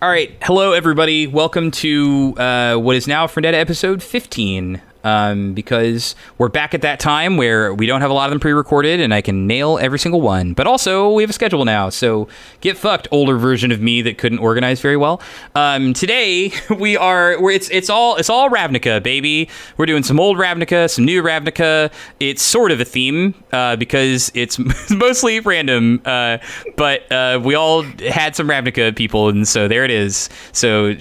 All right, hello everybody. Welcome to what is now Friendetta episode 15. Because we're back at that time where we don't have a lot of them pre-recorded and I can nail every single one. But also, we have a schedule now, so get fucked, older version of me that couldn't organize very well. Today, it's all Ravnica, baby. We're doing some old Ravnica, some new Ravnica. It's sort of a theme, because it's mostly random, but we all had some Ravnica people, and so there it is. So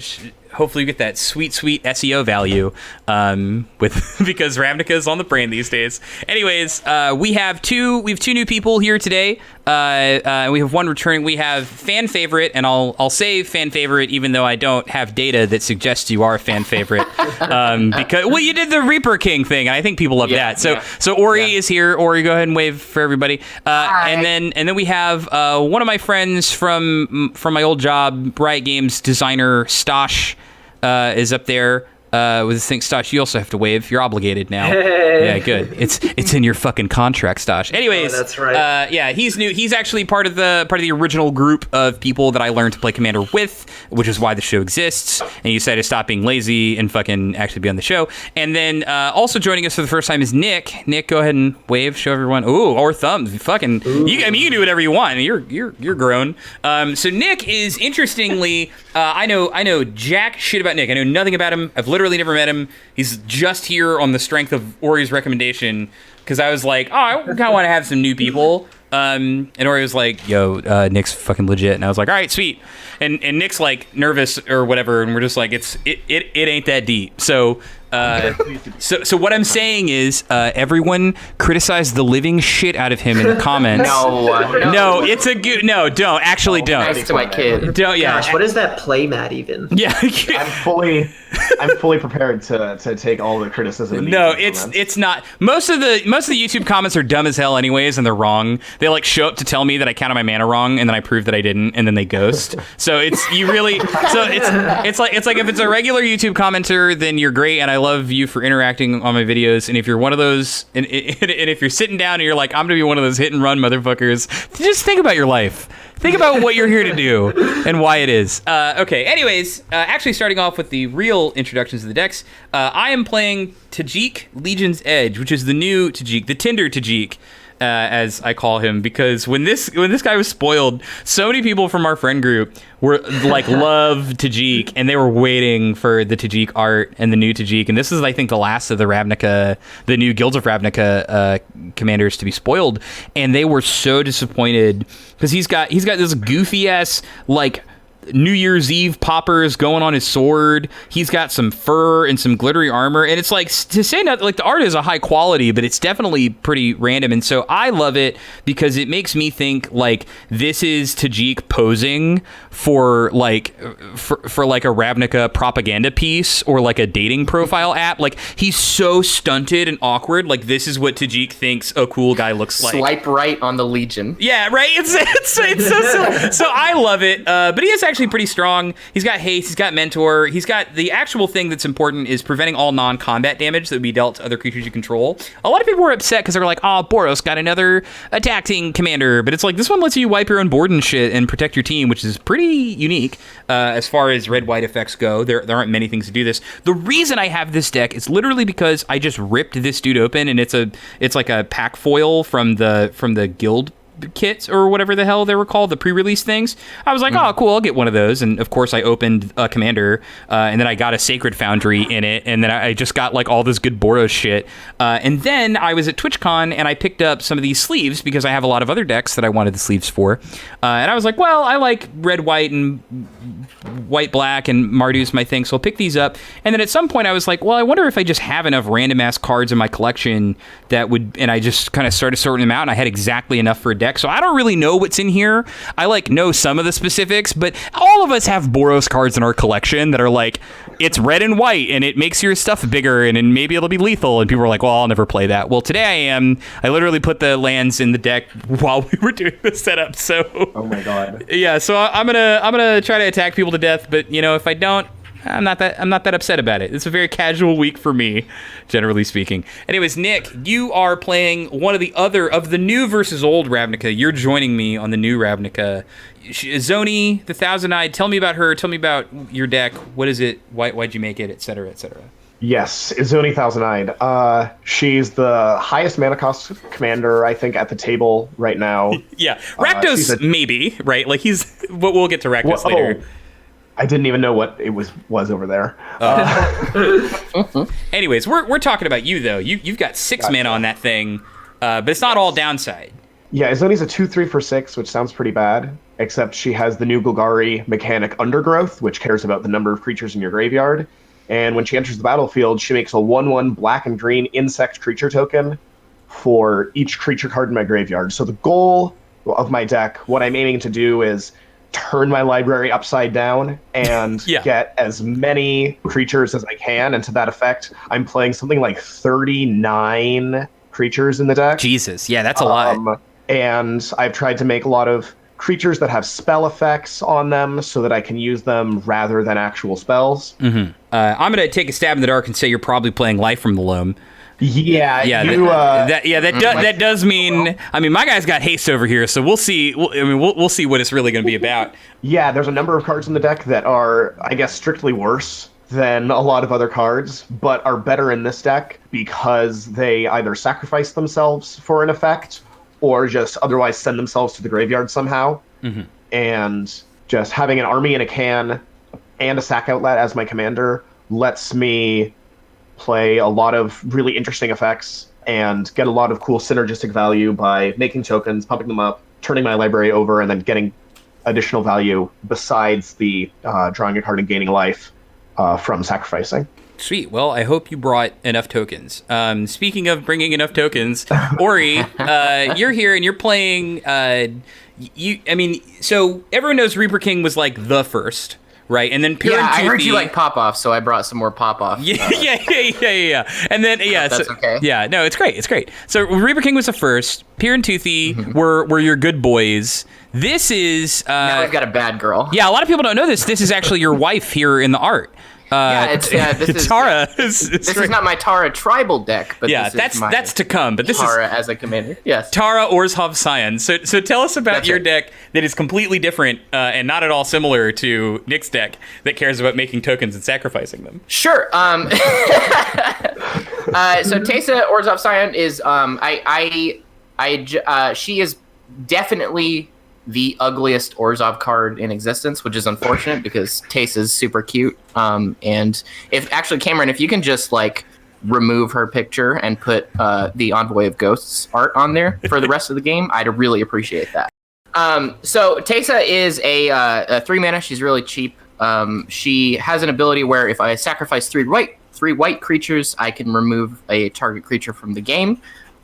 hopefully you get that sweet SEO value because Ravnica is on the brain these days. Anyways, we have two new people here today. We have one returning. We have fan favorite, and I'll say fan favorite even though I don't have data that suggests you are a fan favorite. Because you did the Reaper King thing, and I think people love that. So Aury is here. Aury, go ahead and wave for everybody. And then we have one of my friends from my old job, Riot Games designer Stosh. Is up there with this thing. Stosh, you also have to wave. You're obligated now. Hey. Yeah, good. It's in your fucking contract, Stosh. Anyways, that's right. Yeah, he's new. He's actually part of the original group of people that I learned to play Commander with, which is why the show exists. And he decided to stop being lazy and fucking actually be on the show. And then also joining us for the first time is Nick. Nick, go ahead and wave. Show everyone. Ooh, or thumbs. Fucking. You can do whatever you want. You're grown. So Nick is interestingly. I know jack shit about Nick. I know nothing about him. I've literally never met him. He's just here on the strength of Aury's recommendation because I was like, oh, I kind of want to have some new people. And Aury was like, yo, Nick's fucking legit. And I was like, all right, sweet. And Nick's like nervous or whatever. And we're just like, it ain't that deep. So what I'm saying is, everyone criticize the living shit out of him in the comments. No, it's a good. No, don't actually don't. Nice to my kid. Don't. Yeah. Gosh, what is that playmat even? Yeah. I'm fully prepared to take all the criticism. No, it's not. Most of the YouTube comments are dumb as hell, anyways, and they're wrong. They like show up to tell me that I counted my mana wrong, and then I prove that I didn't, and then they ghost. So it's like if it's a regular YouTube commenter, then you're great, and I love you for interacting on my videos. And if you're one of those, and if you're sitting down and you're like, I'm gonna be one of those hit and run motherfuckers, just think about your life. Think about what you're here to do and why it is. Okay, anyways, actually starting off with the real introductions of the decks, I am playing Tajik Legion's Edge, which is the new Tajik, the Tinder Tajik, as I call him, because when this guy was spoiled, so many people from our friend group were like love Tajik, and they were waiting for the Tajik art and the new Tajik, and this is, I think, the last of the Ravnica, the new Guilds of Ravnica commanders to be spoiled, and they were so disappointed because he's got this goofy ass like New Year's Eve poppers going on his sword. He's got some fur and some glittery armor, and it's like, to say not like the art is a high quality, but it's definitely pretty random. And so I love it because it makes me think like this is Tajik posing for like a Ravnica propaganda piece or like a dating profile app. Like, he's so stunted and awkward. Like, this is what Tajik thinks a cool guy looks like. Swipe right on the Legion. Yeah, right. It's so silly. So I love it. But he is actually pretty strong. He's got haste, he's got mentor, he's got the actual thing that's important is preventing all non-combat damage that would be dealt to other creatures you control. A lot of people were upset because they were like, oh, Boros got another attacking commander, but it's like, this one lets you wipe your own board and shit and protect your team, which is pretty unique as far as red-white effects go. There aren't many things to do this. The reason I have this deck is literally because I just ripped this dude open, and it's like a pack foil from the guild kits or whatever the hell they were called, the pre-release things. I was like, oh, cool, I'll get one of those. And of course I opened a commander, and then I got a Sacred Foundry in it, and then I just got like all this good Boros shit. And then I was at TwitchCon, and I picked up some of these sleeves because I have a lot of other decks that I wanted the sleeves for. And I was like, well, I like red, white, and white, black, and Marduk's my thing, so I'll pick these up. And then at some point I was like, well, I wonder if I just have enough random ass cards in my collection that would, and I just kind of started sorting them out, and I had exactly enough for a deck. So I don't really know what's in here. I like know some of the specifics, but all of us have Boros cards in our collection that are like, it's red and white and it makes your stuff bigger and maybe it'll be lethal. And people are like, well, I'll never play that. Well, today I am. I literally put the lands in the deck while we were doing the setup. So oh my god. Yeah, so I'm gonna try to attack people to death, but you know, if I don't, I'm not that upset about it. It's a very casual week for me, generally speaking. Anyways, Nick, you are playing one of the new versus old Ravnica. You're joining me on the new Ravnica. Izoni, the Thousand-Eyed. Tell me about her. Tell me about your deck. What is it? Why'd you make it? Et cetera, et cetera. Yes, Izoni Thousand-Eyed. She's the highest mana cost commander, I think, at the table right now. Yeah, Rakdos maybe, right? Like but we'll get to Rakdos later. I didn't even know what it was over there. Anyways, we're talking about you though. You've got 6 mana on that thing, but it's not all downside. Yeah, Izoni's a 2/3 for 6, which sounds pretty bad. Except she has the new Golgari mechanic Undergrowth, which cares about the number of creatures in your graveyard. And when she enters the battlefield, she makes a 1/1 black and green insect creature token for each creature card in my graveyard. So the goal of my deck, what I'm aiming to do is turn my library upside down and get as many creatures as I can. And to that effect, I'm playing something like 39 creatures in the deck. Jesus, yeah, that's a lot. And I've tried to make a lot of creatures that have spell effects on them so that I can use them rather than actual spells. Mm-hmm. I'm going to take a stab in the dark and say you're probably playing Life from the Loam. Yeah, that does mean. I mean, my guy's got haste over here, so we'll see. We'll see what it's really going to be about. Yeah, there's a number of cards in the deck that are, I guess, strictly worse than a lot of other cards, but are better in this deck because they either sacrifice themselves for an effect or just otherwise send themselves to the graveyard somehow. Mm-hmm. And just having an army in a can and a sack outlet as my commander lets me play a lot of really interesting effects and get a lot of cool synergistic value by making tokens, pumping them up, turning my library over, and then getting additional value besides the drawing a card and gaining life from sacrificing. Sweet. Well, I hope you brought enough tokens. Speaking of bringing enough tokens, Aury, you're here and you're playing. So everyone knows Reaper King was like the first. Right, and then I heard you like pop off, so I brought some more pop off. Yeah. And then that's okay. Yeah, no, it's great. So Reaper King was the first. Pier and Toothy were your good boys. This is now we've got a bad girl. Yeah, a lot of people don't know this. This is actually your wife here in the art. This is Tara. This is not my Tara tribal deck, but that's to come. But this Tara is as a commander. Yes, Tara Orzhov Scion. So tell us about your deck that is completely different and not at all similar to Nick's deck that cares about making tokens and sacrificing them. Sure. So Teysa Orzhov Scion is she is definitely the ugliest Orzhov card in existence, which is unfortunate because Teysa is super cute. And Cameron, if you can just like remove her picture and put the Envoy of Ghosts art on there for the rest of the game, I'd really appreciate that. So Teysa is a 3 mana. She's really cheap. She has an ability where if I sacrifice 3 white creatures, I can remove a target creature from the game.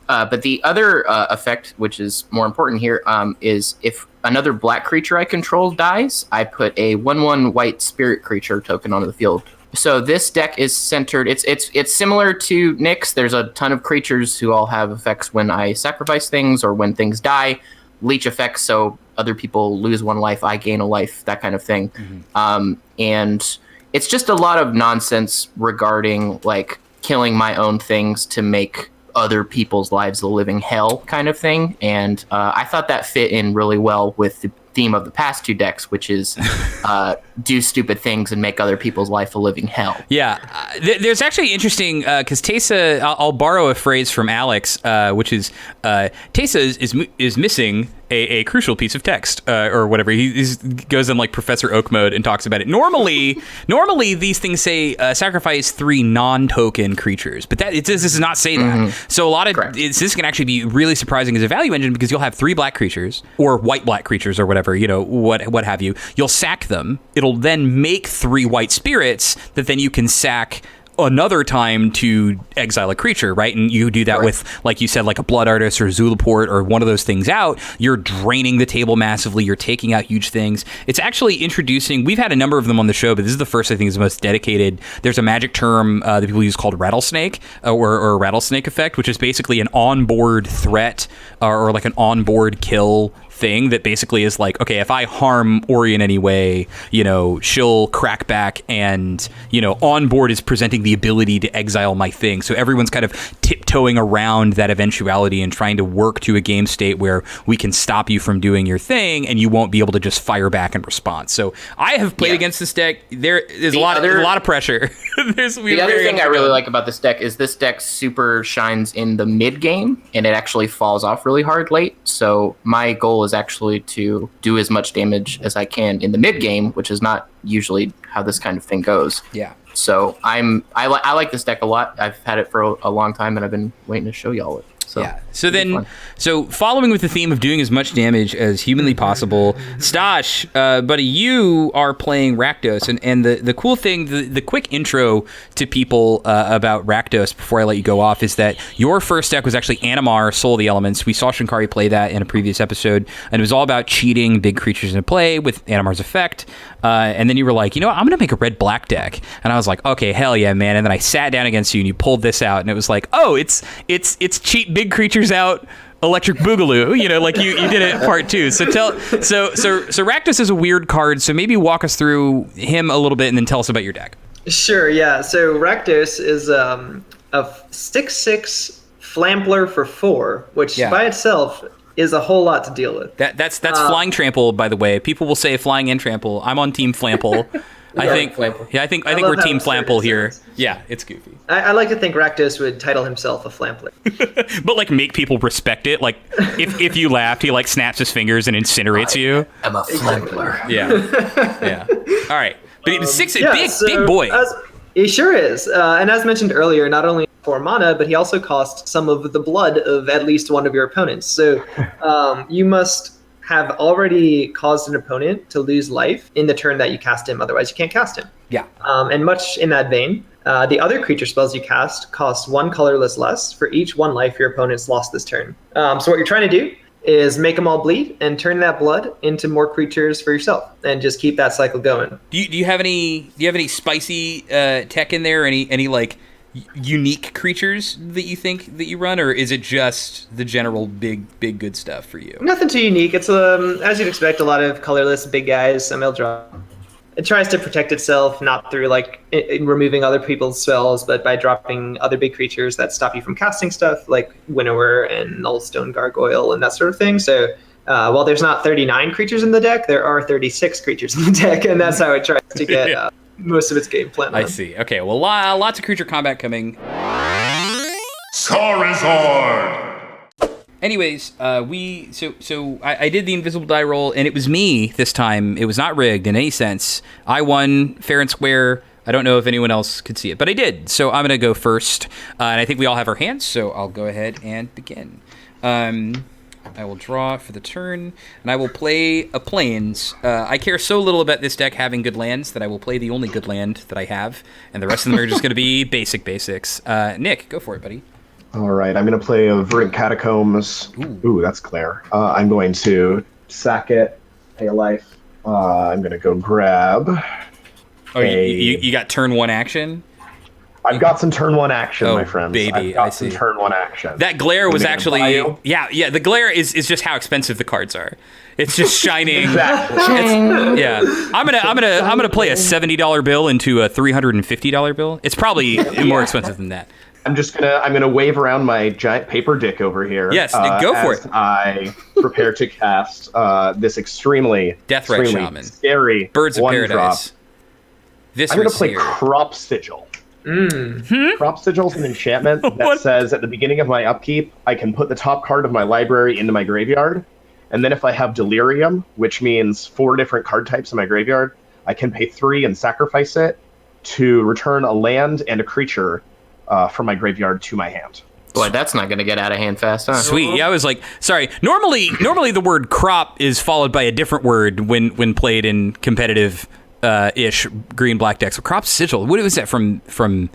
But the other effect, which is more important here, is if another black creature I control dies, I put a 1/1 white spirit creature token onto the field. So this deck is centered. It's similar to Nick's. There's a ton of creatures who all have effects when I sacrifice things or when things die. Leech effects, so other people lose 1 life, I gain a life, that kind of thing. Mm-hmm. And it's just a lot of nonsense regarding like killing my own things to make other people's lives a living hell kind of thing. And I thought that fit in really well with the theme of the past 2 decks, which is do stupid things and make other people's life a living hell. Yeah. There's actually interesting, because Teysa, I'll borrow a phrase from Alex, which is Teysa is missing a crucial piece of text, or whatever. He goes in like Professor Oak mode and talks about it. Normally these things say sacrifice 3 non-token creatures, but this does not say that. Mm-hmm. So a lot of this can actually be really surprising as a value engine because you'll have 3 black creatures or white creatures or whatever, what have you. You'll sack them. It'll then make 3 white spirits that then you can sack another time to exile a creature, right? And you do that with, like you said, like a Blood Artist or Zulaport or one of those things out. You're draining the table massively. You're taking out huge things. It's actually introducing, we've had a number of them on the show, but this is the first I think is the most dedicated. There's a magic term that people use called rattlesnake or rattlesnake effect, which is basically an onboard threat or like an onboard kill thing that basically is like, okay, if I harm Aury in any way, she'll crack back, and on board is presenting the ability to exile my thing. So everyone's kind of tiptoeing around that eventuality and trying to work to a game state where we can stop you from doing your thing, and you won't be able to just fire back in response. So I have played against this deck. There's a lot of pressure. The other thing I really like about this deck is this deck super shines in the mid game, and it actually falls off really hard late. So my goal is actually to do as much damage as I can in the mid game, which is not usually how this kind of thing goes. Yeah. So I like this deck a lot. I've had it for a long time, and I've been waiting to show y'all it. So yeah. So following with the theme of doing as much damage as humanly possible, Stash, buddy, you are playing Rakdos, and the cool thing, the quick intro to people about Rakdos before I let you go off is that your first deck was actually Animar, Soul of the Elements. We saw Shinkari play that in a previous episode, and it was all about cheating big creatures into play with Animar's effect. And then you were like, what, I'm gonna make a red-black deck, and I was like, okay, hell yeah, man. And then I sat down against you, and you pulled this out, and it was like, oh, it's cheat big creatures out, Electric Boogaloo, like you did it part 2. So Rakdos is a weird card, so maybe walk us through him a little bit and then tell us about your deck. Sure, yeah. So Rakdos is a 6/6 Flampler for 4, which by itself is a whole lot to deal with. That's flying trample, by the way. People will say flying and trample. I'm on Team Flample. I think we're Team Flample here. Yeah, it's goofy. I like to think Rakdos would title himself a Flampler. But like make people respect it. Like if you laughed, he like snaps his fingers and incinerates you. I'm a Flampler. Yeah. All right. But it's big boy. He sure is. And as mentioned earlier, not only 4 mana, but he also costs some of the blood of at least one of your opponents. So you must have already caused an opponent to lose life in the turn that you cast him. Otherwise, you can't cast him. Yeah. And much in that vein, the other creature spells you cast cost 1 colorless less for each 1 life your opponent's lost this turn. So what you're trying to do is make them all bleed and turn that blood into more creatures for yourself, and just keep that cycle going. Do you have any spicy tech in there? Any like unique creatures that you think that you run, or is it just the general big good stuff for you? Nothing too unique. It's as you'd expect, a lot of colorless big guys. Some draw. It tries to protect itself not through like removing other people's spells, but by dropping other big creatures that stop you from casting stuff, like Winnower and Nullstone Gargoyle and that sort of thing. So while there's not 39 creatures in the deck, there are 36 creatures in the deck, and that's how it tries to get most of its game plan on. I see. Okay, well, lots of creature combat coming. Scarizard! Anyways, I did the invisible die roll, and it was me this time. It was not rigged in any sense. I won fair and square. I don't know if anyone else could see it, but I did. So I'm going to go first, and I think we all have our hands, so I'll go ahead and begin. I will draw for the turn, and I will play a Plains. I care so little about this deck having good lands that I will play the only good land that I have, and the rest of them are just going to be basics. Nick, go for it, buddy. All right, I'm going to play a Verdant Catacombs. Ooh, that's Claire. I'm going to sack it, pay a life. I'm going to go grab. Oh, you got turn 1 action? I've got some turn 1 action, my friends. Baby, I've got I see. some turn 1 action. That glare was actually, yeah. The glare is just how expensive the cards are. It's just shining. Exactly. I'm gonna play a $70 bill into a $350 bill. It's probably more expensive than that. I'm gonna wave around my giant paper dick over here. Yes, go for it. I prepare to cast this extremely Shaman. Scary Birds of Paradise. Drop. I'm gonna play here. Crop Sigil. Crop Sigil is an enchantment that says at the beginning of my upkeep, I can put the top card of my library into my graveyard, and then if I have Delirium, which means 4 different card types in my graveyard, I can pay 3 and sacrifice it to return a land and a creature from my graveyard to my hand. Boy, that's not going to get out of hand fast, huh? Sweet. Yeah, I was like, sorry. Normally the word crop is followed by a different word when played in competitive ish green-black decks. Crop Sigil. What was that from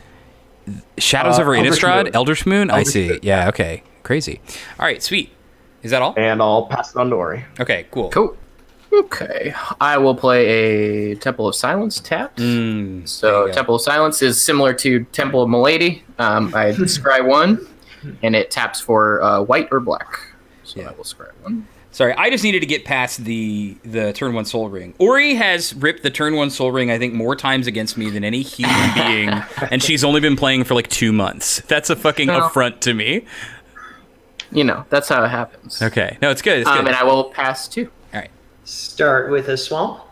Shadows over Innistrad? Eldritch Moon? I see. Yeah, okay. Crazy. All right, sweet. Is that all? And I'll pass it on to Aury. Okay, cool. Okay. I will play a Temple of Silence tapped. So Temple of Silence is similar to Temple of Milady. I scry 1, and it taps for white or black. So I will scry 1. Sorry, I just needed to get past the turn 1 Soul Ring. Aury has ripped the turn 1 Soul Ring, I think, more times against me than any human being, and she's only been playing for like 2 months. That's a fucking affront to me. You know, that's how it happens. Okay. No, it's good. It's good. And I will pass 2. All right. Start with a swamp.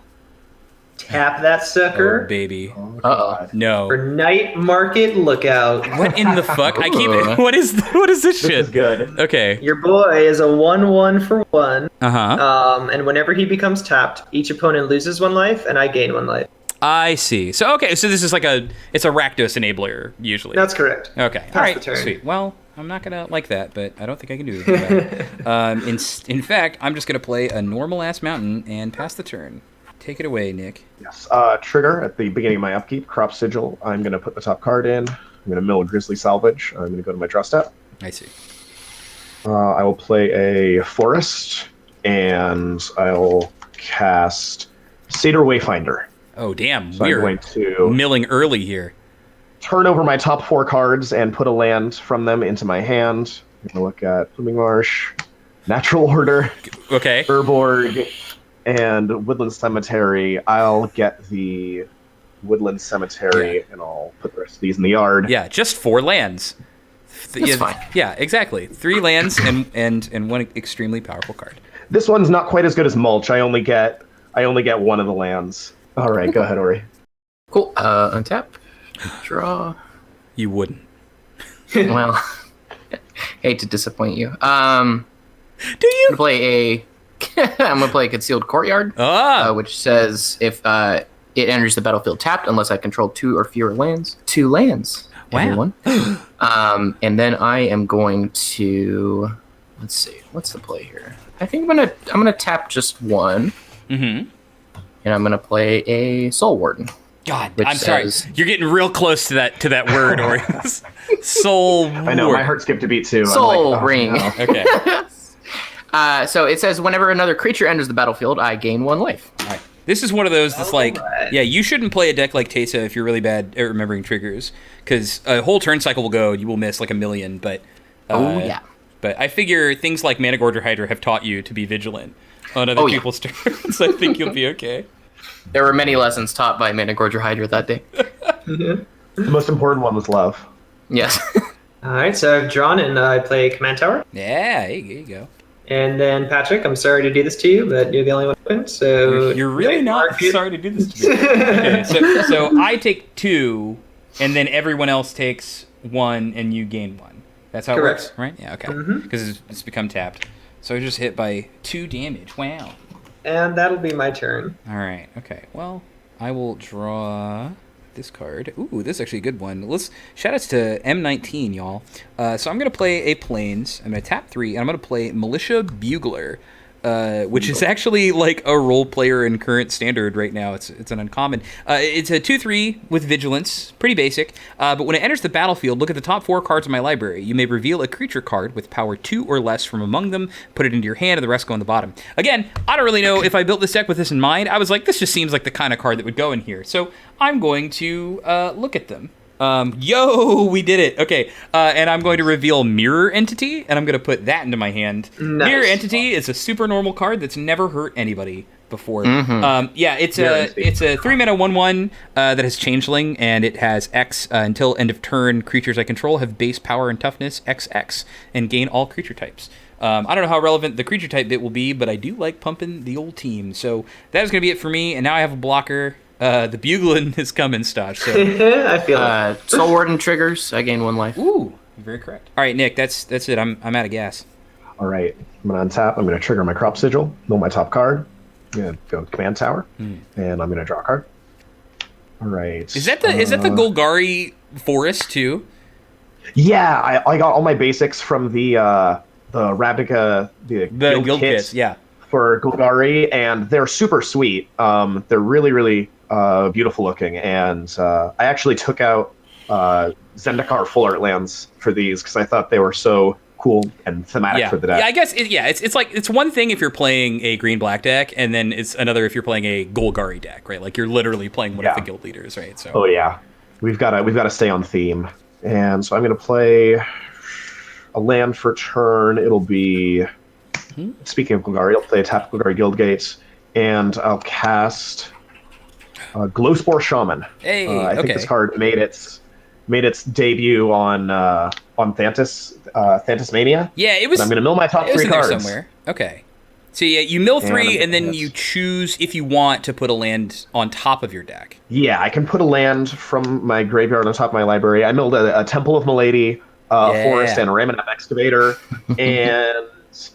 Tap that sucker. Oh, baby. Uh-oh. No. For night market lookout. What in the fuck? I keep. What is this shit? This is good. Okay. Your boy is a 1/1 for 1. Uh-huh. And whenever he becomes tapped, each opponent loses 1 life, and I gain 1 life. I see. So okay, so this is like it's a Rakdos enabler usually. That's correct. Okay. Pass All right. the turn. Sweet. Well, I'm not gonna like that, but I don't think I can do anything about it. In fact, I'm just gonna play a normal ass mountain and pass the turn. Take it away, Nick. Yes. Trigger at the beginning of my upkeep. Crop Sigil. I'm going to put the top card in. I'm going to mill a Grizzly Salvage. I'm going to go to my draw step. I see. I will play a Forest, and I'll cast Cedar Wayfinder. Oh damn, So we're I'm going to milling early here. turn over my top 4 cards and put a land from them into my hand. I'm going to look at Blooming Marsh, Natural Order, Okay. Urborg, and Woodland Cemetery. I'll get the Woodland Cemetery, and I'll put the rest of these in the yard. Yeah, just 4 lands. That's fine. Yeah, exactly. 3 lands and 1 extremely powerful card. This one's not quite as good as Mulch. I only get 1 of the lands. All right, go ahead, Aury. Cool. Untap. Draw. You wouldn't. Well, hate to disappoint you. Do you? I'm gonna play a Concealed Courtyard, which says if it enters the battlefield tapped, unless I control 2 or fewer lands. 2 lands. Wow. Everyone. And then I am going to, let's see, what's the play here? I think I'm gonna tap just 1. Mm-hmm. And I'm gonna play a Soul Warden. God, Which I'm sorry. says- You're getting real close to that word, Aury. Soul. I know, my heart skipped a beat too. Soul I'm like, oh, Ring. no. Okay. So it says whenever another creature enters the battlefield, I gain 1 life. All right. This is one of those that's like, Alright. yeah, you shouldn't play a deck like Teysa if you're really bad at remembering triggers, because a whole turn cycle will go, you will miss like a million, but... Yeah. But I figure things like Mana Gorger Hydra have taught you to be vigilant on other Oh, yeah. people's turns, so I think you'll be okay. There were many lessons taught by Mana Gorger Hydra that day. The most important one was love. Yes. All right, so I've drawn and I play Command Tower. Yeah, there you go. And then Patrick, I'm sorry to do this to you, but you're the only one open. So You're really Night not Market- sorry to do this to me. Okay, so I take 2, and then everyone else takes 1, and you gain 1. That's how Correct. it works, right? Yeah, okay. Mhm. Because it's become tapped. So I just hit by 2 damage. Wow. And that'll be my turn. All right. Okay. Well, I will draw this card. Ooh, this is actually a good one. Let's shout outs to M19, y'all. So I'm gonna play a Plains. I'm gonna tap 3, and I'm gonna play Militia Bugler, which is actually like a role player in current standard right now. It's an uncommon. It's a 2/3 with vigilance, pretty basic. But when it enters the battlefield, look at the top 4 cards in my library. You may reveal a creature card with power 2 or less from among them, put it into your hand, and the rest go on the bottom. Again, I don't really know if I built this deck with this in mind. I was like, this just seems like the kind of card that would go in here. So I'm going to look at them. We did it. Okay, and I'm going to reveal Mirror Entity, and I'm going to put that into my hand. Nice. Mirror Entity is a super normal card that's never hurt anybody before. Yeah, it's Mirror a Entity. it's a 3-mana 1/1 that has Changeling, and it has X until end of turn. Creatures I control have base power and toughness XX, and gain all creature types. I don't know how relevant the creature type bit will be, but I do like pumping the old team. So that is going to be it for me, and now I have a blocker. The Bugling is coming, Stosh. So. I feel it. Soul Warden triggers, I gain 1 life. Ooh, very correct. All right, Nick, that's it. I'm out of gas. All right, I'm going to untap. I'm going to trigger my Crop Sigil, mill my top card. I'm going to go to Command Tower, and I'm going to draw a card. All right. Is that the Golgari forest too? Yeah, I got all my basics from the Ravnica, the guild kits. Yeah. For Golgari, and they're super sweet. They're really, really beautiful looking, and I actually took out Zendikar Full Art lands for these because I thought they were so cool and thematic for the deck. Yeah, I guess it's like it's one thing if you're playing a green black deck, and then it's another if you're playing a Golgari deck, right? Like you're literally playing one of the guild leaders, right? So Oh yeah, we've got to stay on theme, and so I'm going to play a land for turn. It'll be Speaking of Golgari, I'll play a tap Golgari Guildgate, and I'll cast Glowspore Shaman. Hey, I think this card made its debut on Thantis Mania. Yeah, it was. I'm going to mill my top 3 in cards there somewhere. Okay. So yeah, you mill 3, and then yes. you choose if you want to put a land on top of your deck. Yeah, I can put a land from my graveyard on top of my library. I milled a Temple of Milady, a Forest, and a Ramanap Excavator, and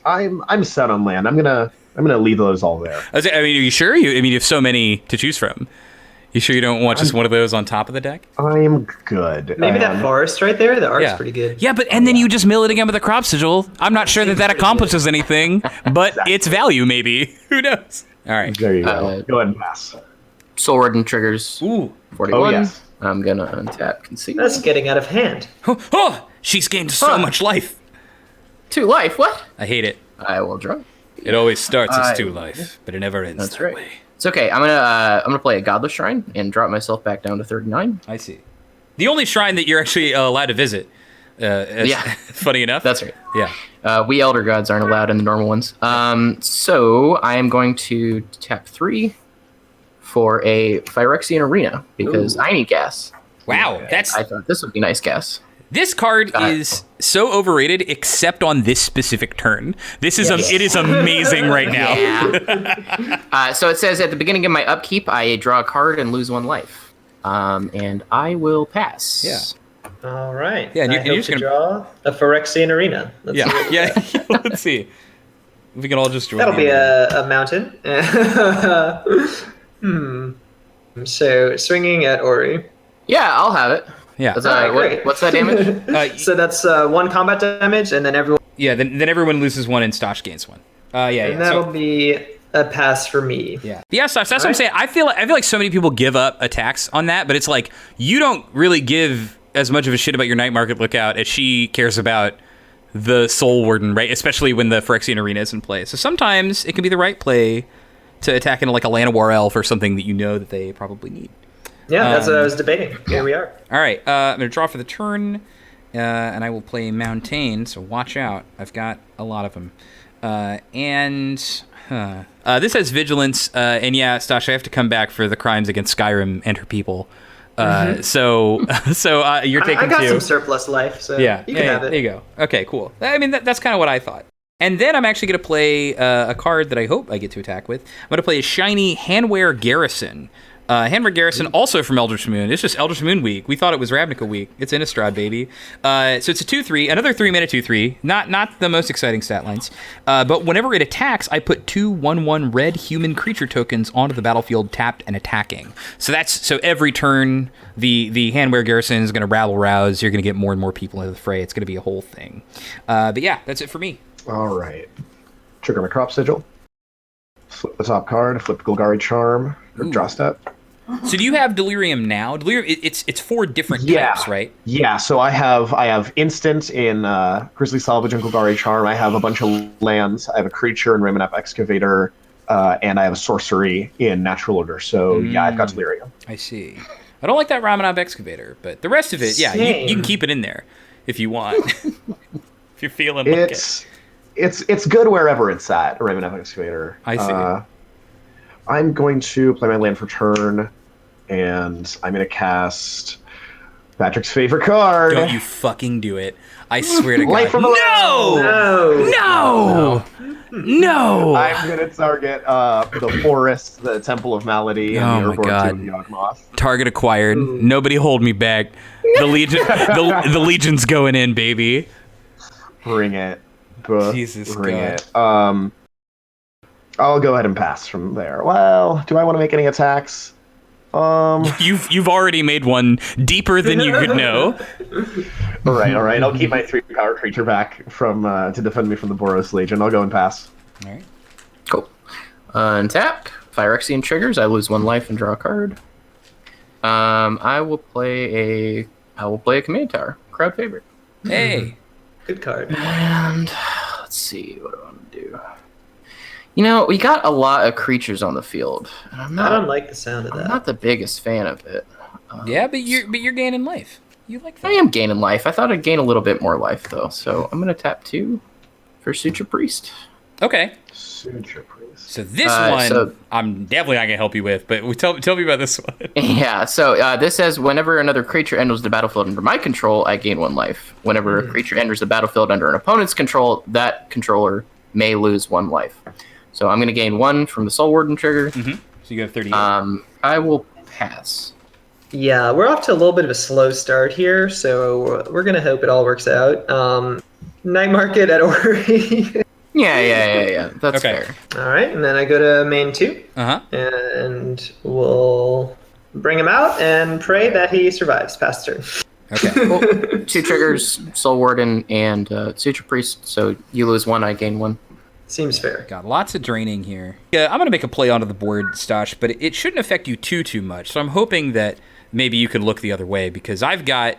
I'm set on land. I'm gonna leave those all there. I mean, are you sure? You have so many to choose from. You sure you don't want just one of those on top of the deck? I'm good. Maybe that forest right there. The art's pretty good. Yeah, but and then you just mill it again with a crop sigil. I'm not sure that accomplishes anything, but its value maybe. Who knows? All right. There you go. Go ahead and pass. Sword and triggers. Ooh. 41. Oh, yes. I'm gonna untap Conceal. That's getting out of hand. Oh, she's gained so much life. 2 life. What? I hate it. I will draw. It always starts as 2 life, but it never ends That's that right. way. It's okay. I'm gonna play a Godless Shrine and drop myself back down to 39. I see. The only shrine that you're actually allowed to visit. Funny enough. That's right. Yeah. We Elder Gods aren't allowed in the normal ones. So I am going to tap 3 for a Phyrexian Arena because I need gas. Wow, I thought this would be nice gas. This card is so overrated, except on this specific turn. This is it is amazing right now. Yeah. So it says at the beginning of my upkeep, I draw a card and lose 1 life, and I will pass. Yeah. All right. Yeah, and I you're hope just to gonna draw a Phyrexian Arena. Let's see what we got. Let's see. We can all just join. That'll be a mountain. So swinging at Aury. Yeah, I'll have it. Yeah. Great. What's that damage? So that's 1 combat damage, and then everyone. Yeah. Then everyone loses 1, and Stosh gains 1. And that'll be a pass for me. Yeah. Yeah, Stosh. That's what I'm saying. I feel like so many people give up attacks on that, but it's like you don't really give as much of a shit about your Night Market Lookout as she cares about the Soul Warden, right? Especially when the Phyrexian Arena is in play. So sometimes it can be the right play to attack into like a Llanowar Elf or something that you know that they probably need. Yeah, that's what I was debating. Here we are. All right, I'm going to draw for the turn, and I will play Mountain, so watch out. I've got a lot of them. This has Vigilance, and yeah, Stash, I have to come back for the crimes against Skyrim and her people. So you're taking 2. I got some surplus life, so you can have it. There you go. Okay, cool. I mean, that's kind of what I thought. And then I'm actually going to play a card that I hope I get to attack with. I'm going to play a shiny Handwear Garrison. Handwear Garrison, also from Eldritch Moon. It's just Eldritch Moon week. We thought it was Ravnica week. It's Innistrad, baby. So it's a 2/3, another 3-mana 2/3. Not the most exciting stat lines. But whenever it attacks, I put 2 1/1 red human creature tokens onto the battlefield, tapped and attacking. So every turn, the Handwear Garrison is going to rabble rouse. You're going to get more and more people into the fray. It's going to be a whole thing. But yeah, that's it for me. All right. Trigger my Crop Sigil. Flip the top card. Flip Golgari Charm. Draw step. So do you have Delirium now? Delirium, it's 4 different types, right? Yeah. So I have instant in Grizzly Salvage and Golgari Charm. I have a bunch of lands. I have a creature in Ramanap Excavator, and I have a sorcery in Natural Order. So yeah, I've got Delirium. I see. I don't like that Ramanap Excavator, but the rest of it, yeah, you can keep it in there if you want. If you're feeling like it. It's good wherever it's at, Ramanap Excavator. I see. I'm going to play my land for turn, and I'm going to cast Patrick's favorite card. Don't you fucking do it. I swear to God. Light from the No! I'm going to target the Forest, the Temple of Malady, and the Urborg Tomb of Yawgmoth. Target acquired. Nobody hold me back. The Legion, the Legion's going in, baby. Bring it. Jesus Bring God. it. I'll go ahead and pass from there. Well, do I want to make any attacks? You've already made one deeper than you could know. All right. I'll keep my 3-power creature back from to defend me from the Boros Legion. I'll go and pass. All right. Cool. Untap. Phyrexian triggers. I lose 1 life and draw a card. I will play a Command Tower. Crowd favorite. Hey. Good card. And let's see, what do I want to do? You know, we got a lot of creatures on the field. And I don't like the sound of that. I'm not the biggest fan of it. Yeah, but you're gaining life. You like that? I am gaining life. I thought I'd gain a little bit more life, though. So I'm going to tap 2 for Suture Priest. Okay. Suture Priest. So this one, I'm definitely not going to help you with, but tell me about this one. Yeah, so this says, whenever another creature enters the battlefield under my control, I gain 1 life. Whenever a creature enters the battlefield under an opponent's control, that controller may lose 1 life. So I'm going to gain 1 from the Soul Warden trigger. So you have 38. I will pass. Yeah, we're off to a little bit of a slow start here, so we're going to hope it all works out. Night Market at Aury. Yeah. That's Okay. fair. All right, and then I go to main 2. And we'll bring him out and pray that he survives past turn. Okay. Cool. 2 triggers, Soul Warden, and Suture Priest. So you lose 1, I gain 1. Seems fair. Got lots of draining here. Yeah, I'm going to make a play onto the board, Stosh, but it shouldn't affect you too much. So I'm hoping that maybe you could look the other way, because I've got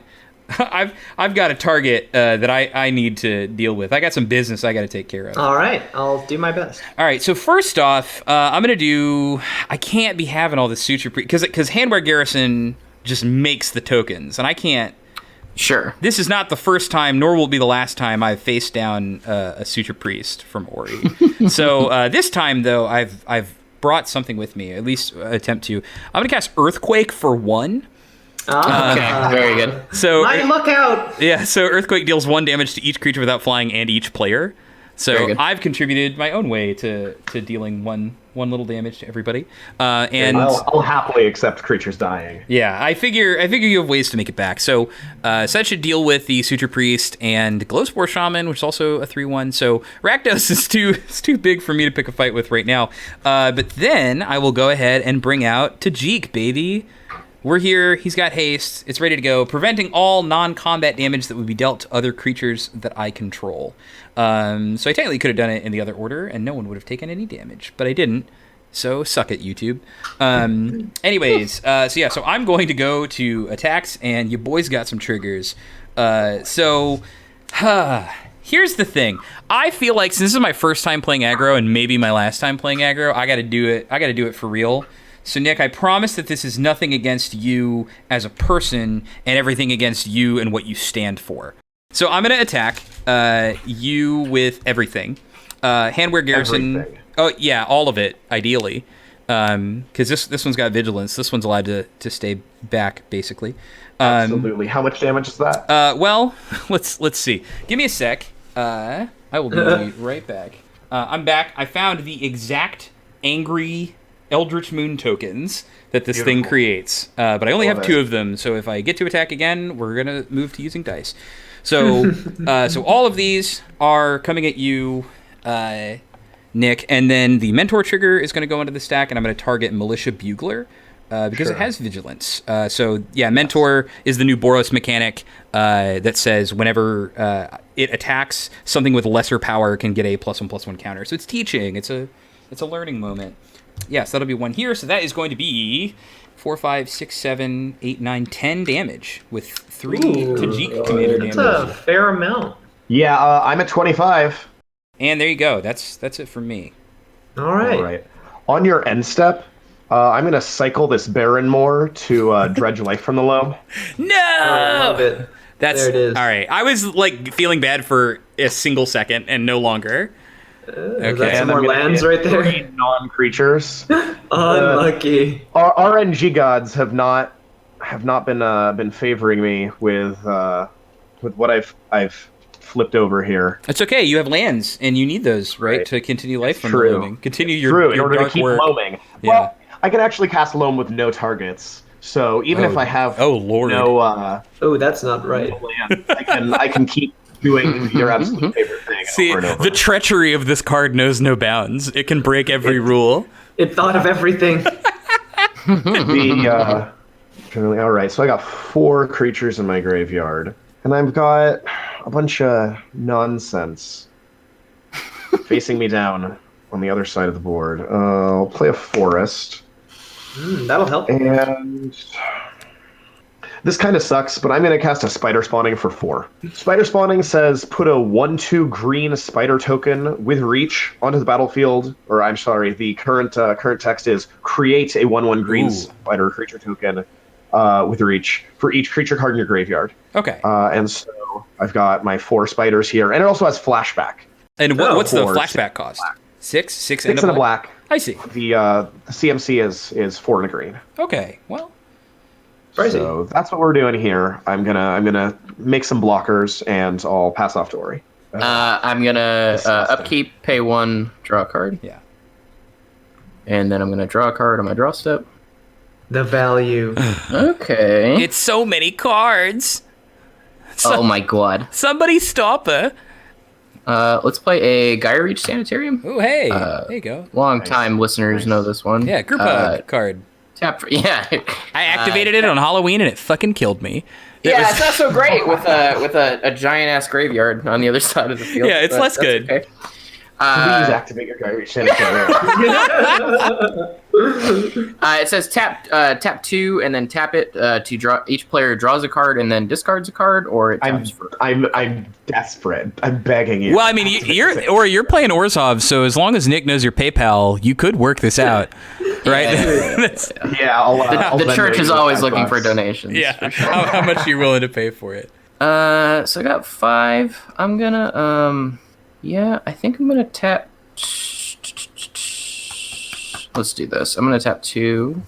a target that I need to deal with. I got some business I got to take care of. All right, I'll do my best. All right, so first off, I'm going to do... I can't be having all this Suture Priest, because Handwear Garrison just makes the tokens, and I can't... Sure. This is not the first time, nor will it be the last time I've faced down a Suture Priest from Aury. So this time, though, I've brought something with me, at least attempt to. I'm going to cast Earthquake for 1. Okay, very good. So look out! Yeah, so Earthquake deals 1 damage to each creature without flying and each player. So I've contributed my own way to dealing one little damage to everybody. And I'll happily accept creatures dying. Yeah, I figure you have ways to make it back. So that should deal with the Suture Priest and Glowspore Shaman, which is also a 3/1. So Rakdos is too big for me to pick a fight with right now. But then I will go ahead and bring out Tajik, baby. We're here. He's got haste. It's ready to go, preventing all non-combat damage that would be dealt to other creatures that I control. So I technically could have done it in the other order, and no one would have taken any damage, but I didn't. So suck it, YouTube. Anyways, so I'm going to go to attacks, and you boys got some triggers. Here's the thing. I feel like since this is my first time playing aggro, and maybe my last time playing aggro, I got to do it for real. So, Nick, I promise that this is nothing against you as a person and everything against you and what you stand for. So I'm going to attack you with everything. Handwear Garrison. Everything. Oh, yeah, all of it, ideally. Because this one's got vigilance. This one's allowed to stay back, basically. Absolutely. How much damage is that? Well, let's see. Give me a sec. I will be right back. I'm back. I found the exact angry Eldritch Moon tokens that this thing creates, but I only have 2 of them, so if I get to attack again, we're going to move to using dice. So so all of these are coming at you, Nick, and then the Mentor trigger is going to go into the stack, and I'm going to target Militia Bugler, because it has vigilance. So yeah, Mentor is the new Boros mechanic that says whenever it attacks, something with lesser power can get a +1/+1 counter. So it's teaching. It's a learning moment. Yes, that'll be 1 here. So that is going to be 4, 5, 6, 7, 8, 9, 10 damage with 3 Tajik commander damage. That's a fair amount. Yeah, I'm at 25. And there you go. That's it for me. All right. All right. On your end step, I'm going to cycle this Baron Moor to dredge life from the loam. No! I love it. There it is. All right. I was feeling bad for a single second and no longer. Okay. That's some more lands right there. 3 non-creatures. Unlucky. Our RNG gods have not been favoring me with what I've flipped over here. It's okay. You have lands, and you need those, right, to continue life from loaming. Continue your in order dark to keep work. loaming. Yeah. Well, I can actually cast loam with no targets. So even if I have no that's not right. land, I can keep doing your absolute favorite thing. See, over and over. The treachery of this card knows no bounds. It can break every rule. It thought of everything. All right, so I got 4 creatures in my graveyard, and I've got a bunch of nonsense facing me down on the other side of the board. I'll play a forest. That'll help. And this kind of sucks, but I'm going to cast a Spider Spawning for 4. Spider Spawning says put a 1/2 green spider token with reach onto the battlefield. Or I'm sorry, the current text is create a 1/1 green spider creature token with reach for each creature card in your graveyard. Okay. And so I've got my 4 spiders here, and it also has flashback. And Oh, what's the for flashback cost? 6? 6 6 and a black. I see. The CMC is 4 and a green. Okay, well. Pricey. So that's what we're doing here. I'm gonna make some blockers, and I'll pass off to Aury. I'm gonna upkeep, pay 1, draw a card. Yeah. And then I'm gonna draw a card on my draw step. The value. Okay. It's so many cards. Oh my god. Somebody stop her. Let's play a Gaia Reach Sanitarium. Oh, hey. There you go. Long time listeners know this one. Yeah, group hug card. Tap. Yeah. I activated it on Halloween and it fucking killed me. It's not so great with a giant ass graveyard on the other side of the field. Yeah, it's less good. Okay. Please activate your Gaia Reach Sanitarium. It says tap 2 and then tap it to draw. Each player draws a card and then discards a card, or it taps for. I'm desperate. I'm begging you. Well, I mean, you're playing Orzhov, so as long as Nick knows your PayPal, you could work this out, right? Yeah, I'll The Venmo church is you always $5. looking for donations. Yeah. How much are you willing to pay for it? So I got 5. I'm gonna yeah, I think I'm gonna tap. Let's do this. I'm gonna tap 2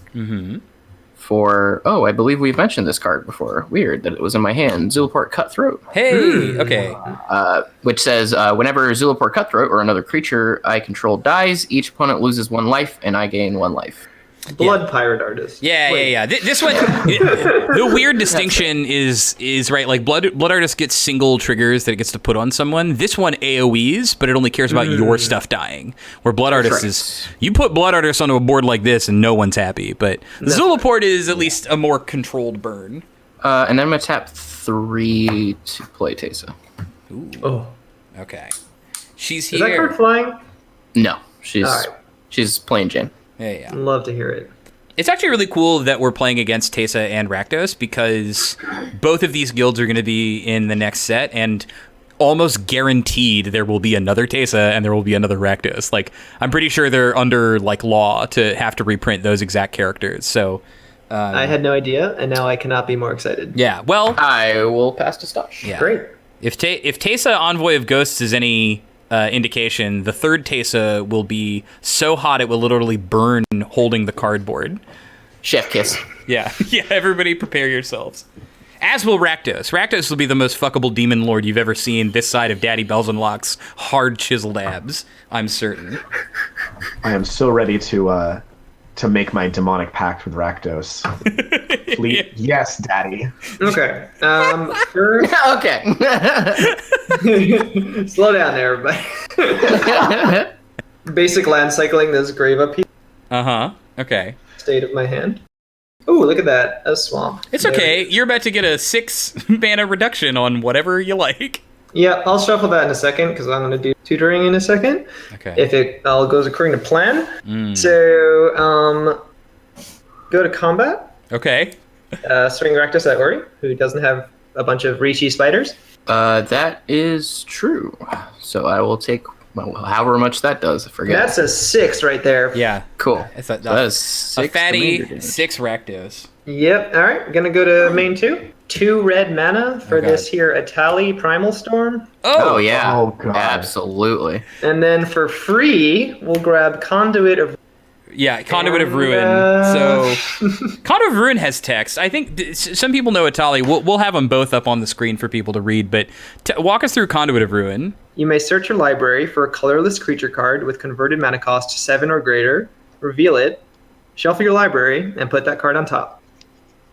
for. Oh, I believe we've mentioned this card before. Weird that it was in my hand. Zulaport Cutthroat. Hey, okay. Which says whenever Zulaport Cutthroat or another creature I control dies, each opponent loses 1 life and I gain 1 life. Blood pirate artist. Yeah. This one, the weird distinction is right. Like blood artist gets single triggers that it gets to put on someone. This one AOE's, but it only cares about your stuff dying. Where blood artist is, you put blood artist onto a board like this and no one's happy. But Zulaport is at least a more controlled burn. And then I'm gonna tap 3 to play Teysa. Ooh. Oh. Okay. She's Is here. that card flying? No, she's Alright. she's playing Jane. Yeah. Love to hear it. It's actually really cool that we're playing against Teysa and Rakdos because both of these guilds are going to be in the next set, and almost guaranteed there will be another Teysa and there will be another Rakdos. Like, I'm pretty sure they're under like law to have to reprint those exact characters. So I had no idea, and now I cannot be more excited. yeah, well, I will pass to Stosh. yeah. Great. If Teysa Envoy of Ghosts is any indication, the third Teysa will be so hot it will literally burn holding the cardboard. Chef kiss. Yeah, everybody prepare yourselves. As will Rakdos. Rakdos will be the most fuckable demon lord you've ever seen this side of Daddy Bells and Locks' hard chiseled abs, I'm certain. I am so ready to make my demonic pact with Rakdos. Please, yes, Daddy. Okay. First, Okay. slow down there, everybody. Basic land cycling this grave up here. Okay. State of my hand. Ooh, look at that. A swamp. It's There okay. it is. You're about to get a 6 mana reduction on whatever you like. Yeah, I'll shuffle that in a second because I'm going to do tutoring in a second. Okay. If it all goes according to plan. Mm. So, go to combat. Okay. Swing Rakdos at Aury, who doesn't have a bunch of reachy spiders. That is true. So I will take however much that does. I forget. That's a 6 right there. Yeah. cool. It's So that is a 6 fatty damage. 6 Rakdos. Yep. All right. Gonna go to main 2. 2 red mana for Okay. this here Atali Primal Storm. Oh yeah. Oh, God. Absolutely. And then for free, we'll grab Conduit of... Yeah, Conduit of Ruin. So, Conduit of Ruin has text. I think some people know Atali. We'll have them both up on the screen for people to read, but walk us through Conduit of Ruin. You may search your library for a colorless creature card with converted mana cost 7 or greater, reveal it, shuffle your library, and put that card on top.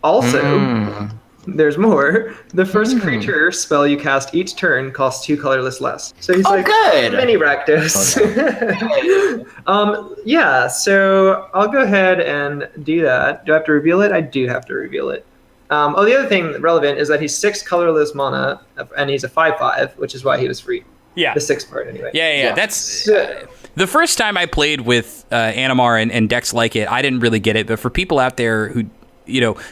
Also, there's more. The first creature spell you cast each turn costs 2 colorless less. So he's like good. mini Rakdos. Yeah, so I'll go ahead and do that. Do I have to reveal it? I do have to reveal it. The other thing relevant is that he's 6 colorless mana, and he's a 5/5, which is why he was free. Yeah. The 6th part, anyway. Yeah. That's the first time I played with Animar and decks like it. I didn't really get it, but for people out there who,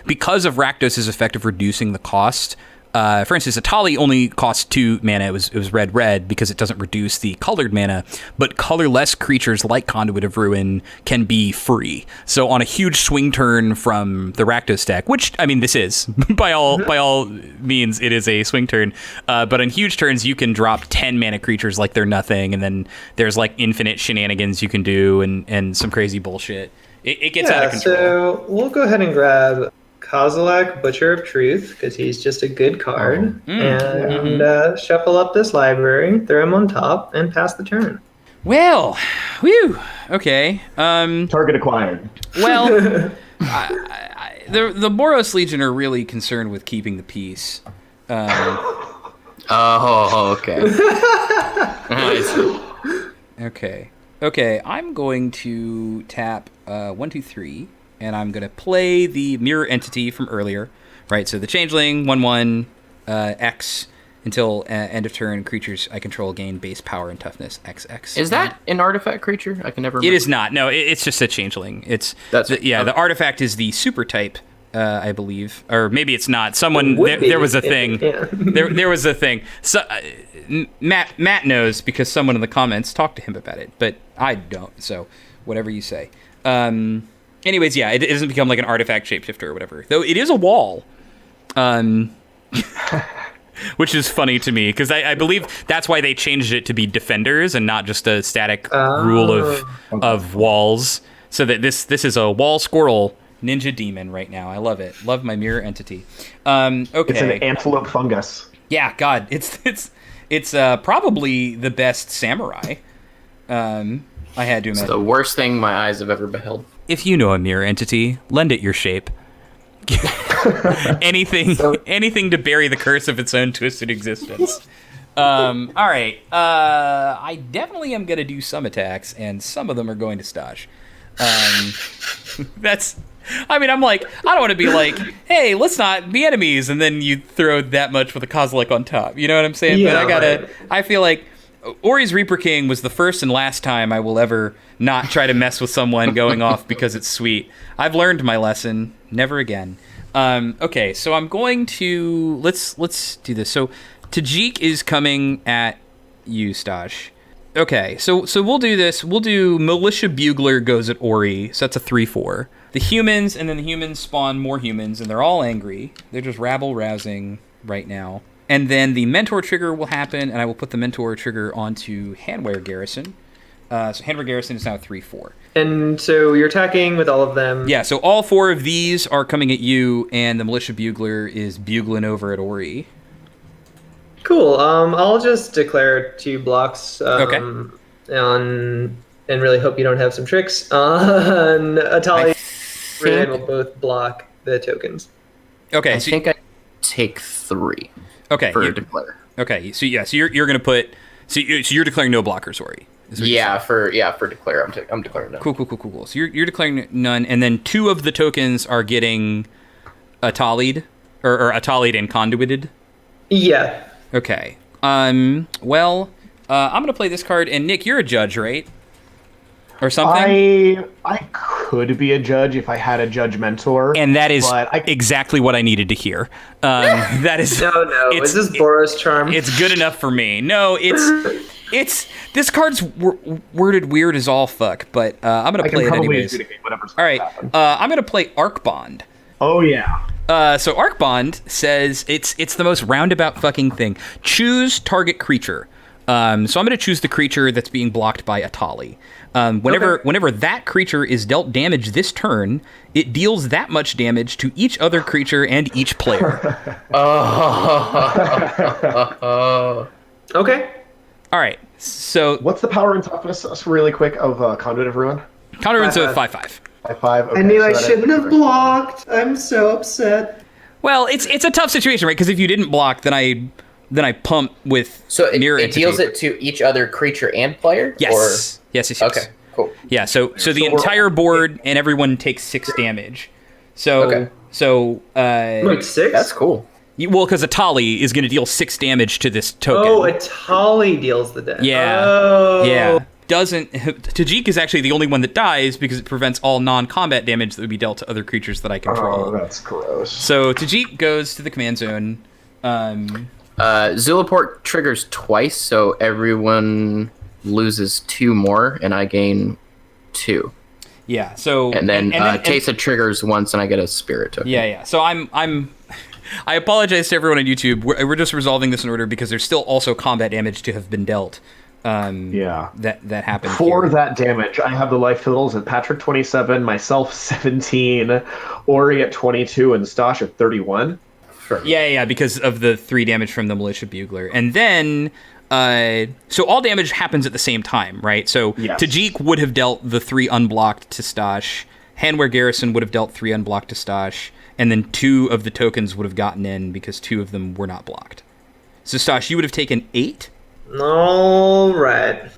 because of Rakdos' effect of reducing the cost For instance, Atali only costs 2 mana. It was red because it doesn't reduce the colored mana, but colorless creatures like Conduit of Ruin can be free. So on a huge swing turn from the Rakdos deck, which, I mean, this is, by all means, it is a swing turn, but on huge turns, you can drop 10 mana creatures like they're nothing, and then there's like infinite shenanigans you can do and some crazy bullshit. It gets out of control. So we'll go ahead and grab Kozilek, Butcher of Truth, because he's just a good card, and shuffle up this library, throw him on top, and pass the turn. Well, whew, okay. Target acquired. Well, the Boros Legion are really concerned with keeping the peace. Okay. Okay, I'm going to tap 1, 2, 3. And I'm going to play the mirror entity from earlier, right? So the Changeling, 1/1, X, until end of turn, creatures I control gain base power and toughness, XX. Is that an artifact creature? I can never remember. It is not. No, it's just a Changeling. The artifact is the super type, I believe. Or maybe it's not. There was a thing. Yeah. there was a thing. So Matt knows because someone in the comments talked to him about it, but I don't. So whatever you say. Anyways, yeah, it doesn't become like an artifact shapeshifter or whatever. Though it is a wall, which is funny to me because I believe that's why they changed it to be defenders and not just a static rule of walls. So that this is a wall squirrel ninja demon right now. I love it. Love my mirror entity. Okay, it's an antelope fungus. Yeah, God, it's probably the best samurai. I had to admit. It's the worst thing my eyes have ever beheld. If you know a mirror entity, lend it your shape. anything to bury the curse of its own twisted existence. All right. I definitely am going to do some attacks, and some of them are going to Stash. I'm like, I don't want to be like, hey, let's not be enemies, and then you throw that much with a Kozilek on top. You know what I'm saying? Yeah, but I feel like Aury's Reaper King was the first and last time I will ever not try to mess with someone going off because it's sweet. I've learned my lesson. Never again. Okay, so I'm going to... Let's do this. So Tajik is coming at you, Stash. Okay, so we'll do this. We'll do Militia Bugler goes at Aury, so that's a 3/4. The humans, and then the humans spawn more humans, and they're all angry. They're just rabble-rousing right now. And then the Mentor trigger will happen, and I will put the Mentor trigger onto Handwear Garrison. So Handwear Garrison is now 3/4. And so you're attacking with all of them. Yeah, so all 4 of these are coming at you, and the Militia Bugler is bugling over at Aury. Cool. I'll just declare 2 blocks. Okay. And really hope you don't have some tricks on Atali. Red will both block the tokens. Okay, I think I take 3. Okay. For declare. Okay, so you're going to put... So you're declaring no blockers, Aury. For declare, I'm declaring none. Cool. So you're declaring none, and then 2 of the tokens are getting Atali'd, or Atali'd and conduited? Yeah. Okay. Well, I'm going to play this card, and Nick, you're a judge, right? Or something? I could be a judge if I had a judge mentor. And that is exactly what I needed to hear. That is... No. Is this Boros charm? It's good enough for me. No, it's... This card's worded weird as all fuck, but I'm going to play it anyways. All right, I'm going to play Arc Bond. Oh, yeah. So Arc Bond says it's the most roundabout fucking thing. Choose target creature. So I'm going to choose the creature that's being blocked by Atali. Whenever that creature is dealt damage this turn, it deals that much damage to each other creature and each player. Okay. All right. So what's the power and toughness, really quick, of Conduit of Ruin? Conduit of Ruin's 5/5. 5/5. Okay, I knew I shouldn't have blocked. I'm so upset. Well, it's a tough situation, right? Because if you didn't block, then I pump with mirror it deals it to each other creature and player? Yes. Yes. Okay, cool. Yeah, so the entire board and everyone takes 6 damage. Wait, 6? That's cool. Well, because Atali is going to deal 6 damage to this token. Oh, Atali deals the damage. Yeah. Oh. Yeah. Tajik is actually the only one that dies because it prevents all non-combat damage that would be dealt to other creatures that I control. Oh, that's gross. So Tajik goes to the command zone. Zulaport triggers twice, so everyone loses 2 more, and I gain 2. Yeah. So and then Teysa triggers once, and I get a spirit token. Yeah. So I apologize to everyone on YouTube. We're just resolving this in order because there's still also combat damage to have been dealt. That happened. For that damage, I have the life totals at Patrick 27, myself 17, Aury at 22, and Stosh at 31. Yeah, because of the 3 damage from the Militia Bugler. And then, so all damage happens at the same time, right? So yes. Tajik would have dealt the 3 unblocked to Stosh, Handware Garrison would have dealt 3 unblocked to Stosh, and then 2 of the tokens would have gotten in because 2 of them were not blocked. So Stosh, you would have taken 8? All right.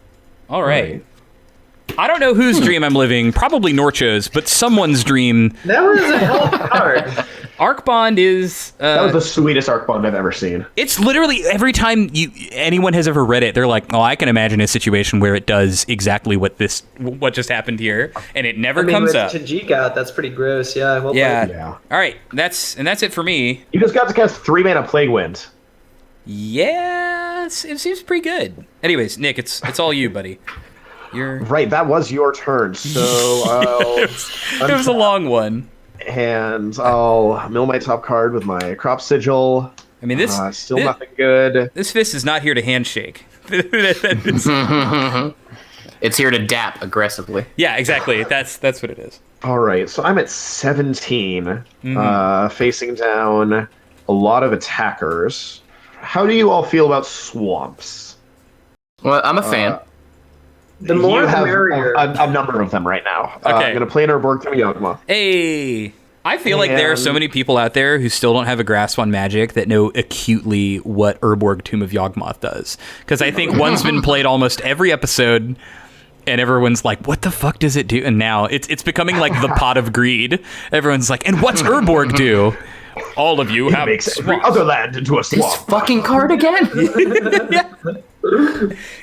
I don't know whose dream I'm living, probably Norcho's, but someone's dream. That was a hell of a card. Arc Bond is... that was the sweetest Arc Bond I've ever seen. It's literally, every time anyone has ever read it, they're like, oh, I can imagine a situation where it does exactly what just happened here, and it never comes up. With Tajik out, that's pretty gross, yeah. Well yeah. played. All right, that's it for me. You just got to cast 3 mana Plague Wind. Yeah, it seems pretty good. Anyways, Nick, it's all you, buddy. You're right. That was your turn. So it was a long one. And I'll mill my top card with my Crop Sigil. I mean, this nothing good. This fist is not here to handshake. It's here to dap aggressively. Yeah, exactly. That's what it is. All right. So I'm at 17, facing down a lot of attackers. How do you all feel about swamps? Well, I'm a fan. The more the merrier. A number of them right now. Okay. I'm going to play an Urborg through Yawgmoth. Hey! I feel like there are so many people out there who still don't have a grasp on Magic that know acutely what Urborg Tomb of Yawgmoth does. Because I think one's been played almost every episode, and everyone's like, what the fuck does it do? And now it's becoming like the pot of greed. Everyone's like, and what's Urborg do? All of you have makes every other land into a swamp. This fucking card again? Yeah.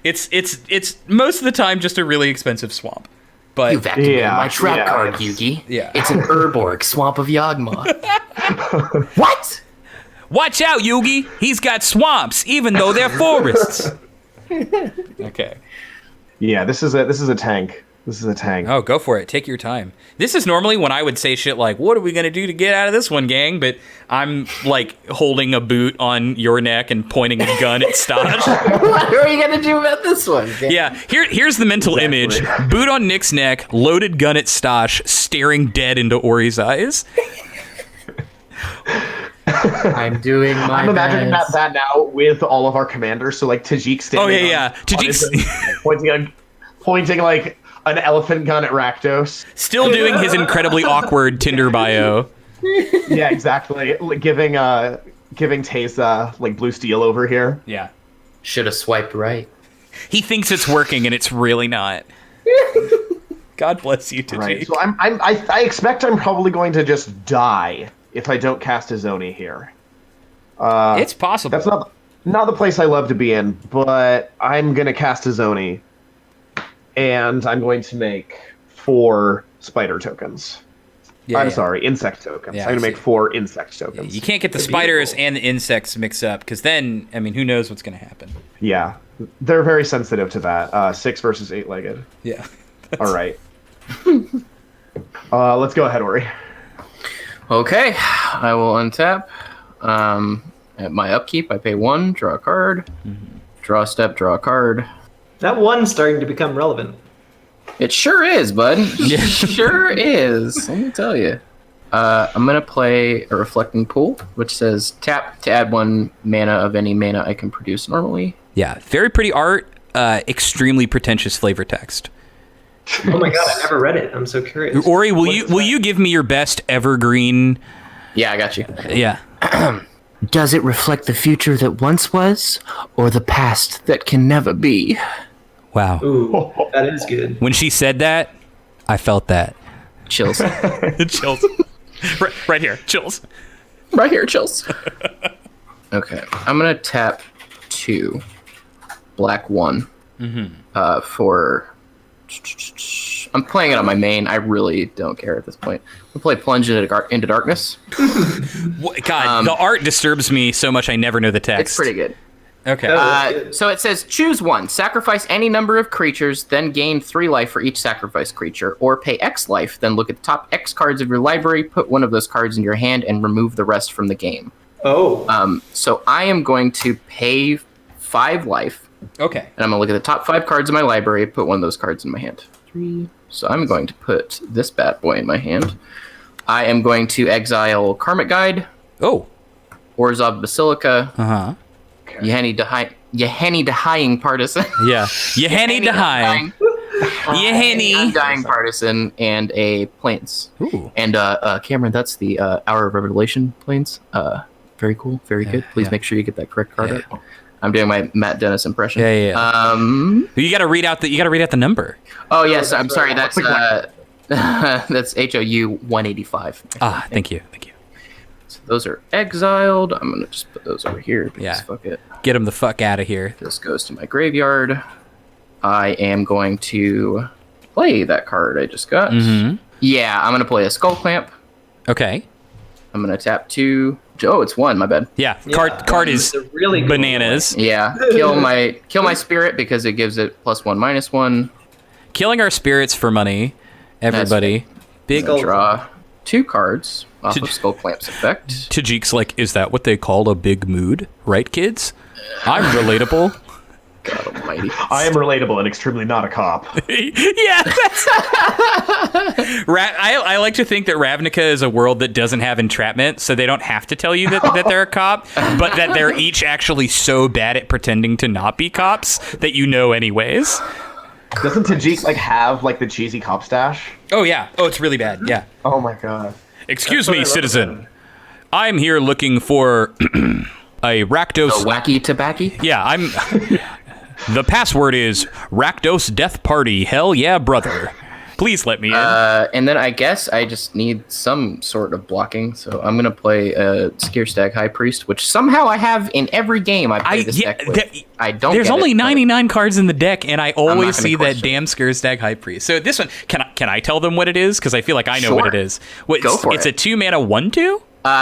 It's most of the time just a really expensive swamp. But you've activated my trap card, Yugi. Yeah. It's an Urborg, Swamp of Yawgmoth. What? Watch out, Yugi. He's got swamps, even though they're forests. Okay. Yeah, this is a tank. This is a tank. Oh, go for it. Take your time. This is normally when I would say shit like, what are we going to do to get out of this one, gang? But I'm, like, holding a boot on your neck and pointing a gun at Stosh. What are you going to do about this one, gang? Yeah, here's the mental image. Boot on Nick's neck, loaded gun at Stosh, staring dead into Aury's eyes. I'm doing my I'm imagining that now with all of our commanders. So, like, Tajik standing Tajik's pointing, like, an elephant gun at Rakdos. Still doing his incredibly awkward Tinder bio. Yeah, exactly. Like, giving Teysa like blue steel over here. Yeah. Should have swiped right. He thinks it's working and it's really not. God bless you, Tajik. Right. So I expect I'm probably going to just die if I don't cast Izoni here. It's possible. That's not the place I love to be in, but I'm gonna cast Izoni. And I'm going to make 4 spider tokens. I'm sorry, insect tokens. I'm going to make 4 insect tokens. You can't get the spiders and the insects mixed up, because then, I mean, who knows what's going to happen. Yeah, they're very sensitive to that. 6 versus 8-legged. Yeah. All right. Let's go ahead, Aury. Okay, I will untap. At my upkeep, I pay 1, draw a card. Draw a step, draw a card. That one's starting to become relevant. It sure is, bud. It sure is. Let me tell you. I'm going to play a Reflecting Pool, which says tap to add 1 mana of any mana I can produce normally. Yeah, very pretty art, extremely pretentious flavor text. Oh my god, I never read it. I'm so curious. Aury, will you give me your best evergreen? Yeah, I got you. Yeah. Does it reflect the future that once was, or the past that can never be? Wow. Ooh, that is good. When she said that, I felt that. Chills. Chills. Right here. Chills. Right here, chills. Okay. I'm going to tap 2. Black 1. For I'm playing it on my main. I really don't care at this point. We'll play Plunge into Darkness. God, the art disturbs me so much I never know the text. It's pretty good. Okay. So it says, choose one. Sacrifice any number of creatures, then gain 3 life for each sacrificed creature. Or pay X life, then look at the top X cards of your library, put one of those cards in your hand, and remove the rest from the game. Oh. So I am going to pay 5 life. Okay. And I'm going to look at the top 5 cards in my library, put one of those cards in my hand. 3. So I'm going to put this bad boy in my hand. I am going to exile Karmic Guide. Oh. Orzhov Basilica. Uh-huh. Yeheni Dehying Partisan. Yeah. Yeheni Dehying. Yeheni. Undying Partisan and a Plains. Ooh. And Cameron, that's the Hour of Revelation Plains. Very cool. Very good. Please make sure you get that correct card out. I'm doing my Matt Dennis impression. Yeah. You got to read out the number. Oh yes, I'm sorry. That's that's HOU 185. Ah, thank you. So those are exiled. I'm gonna just put those over here. Because fuck it. Get them the fuck out of here. This goes to my graveyard. I am going to play that card I just got. Mm-hmm. Yeah, I'm gonna play a Skull Clamp. Okay. I'm gonna tap 2. Oh, it's 1. My bad. Yeah. Card is really good bananas. Yeah. Kill my spirit because it gives it +1/-1. Killing our spirits for money. Everybody. Big draw 2 cards off of Skull Clamp's effect. Tajik's like, is that what they call a big mood? Right, kids? I'm relatable. God almighty. I am relatable and extremely not a cop. Yeah, that's... I like to think that Ravnica is a world that doesn't have entrapment, so they don't have to tell you that they're a cop, but that they're each actually so bad at pretending to not be cops that you know anyways. Doesn't Tajik have the cheesy cop stash? Oh yeah. Oh, it's really bad. Yeah. Oh my god. Excuse me, citizen. I'm here looking for a Rakdos. A wacky tobacco? Yeah, I'm. The password is Rakdos Death Party. Hell yeah, brother. Please let me in. And then I guess I just need some sort of blocking, so I'm gonna play a Scarizard High Priest, which somehow I have in every game I play this deck with. I don't. There's only 99 cards in the deck, and I always see that question. damn Scarizard High Priest. So this one, can I tell them what it is? Because I feel like I know what it is. Go for it's it. a 2-mana 1/2.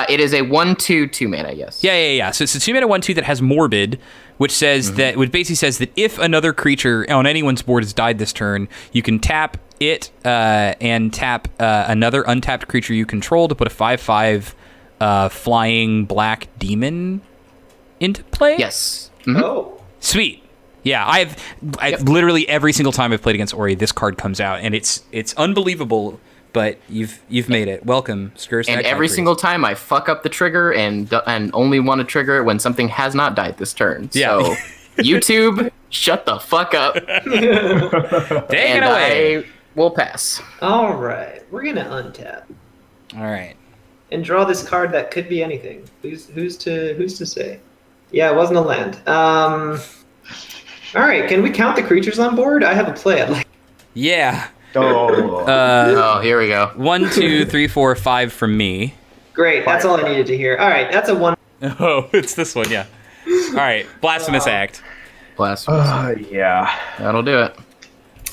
It is a 1/2 2-mana. Yes. Yeah. So it's a 2-mana 1/2 that has Morbid, which says which basically says that if another creature on anyone's board has died this turn, you can tap it and tap another untapped creature you control to put a 5/5 flying black demon into play. Yes. Mm-hmm. Oh. Sweet. Yeah, I've literally every single time I've played against Aury, this card comes out, and it's unbelievable. But you've made it. Welcome, Scarizard. And every single time I fuck up the trigger and only want to trigger it when something has not died this turn. Yeah. So YouTube, shut the fuck up. Take it away. I will pass. All right, we're gonna untap All right. and draw this card that could be anything. Who's to say? Yeah, it wasn't a land. All right, can we count the creatures on board? I have a play. I'd like. Yeah. Oh. Here we go. 1, 2, 3, 4, 5 from me. Great, that's all I needed to hear. All right, that's a 1. Oh, it's this one, yeah. All right, Blasphemous Act. Blasphemous. Yeah. That'll do it.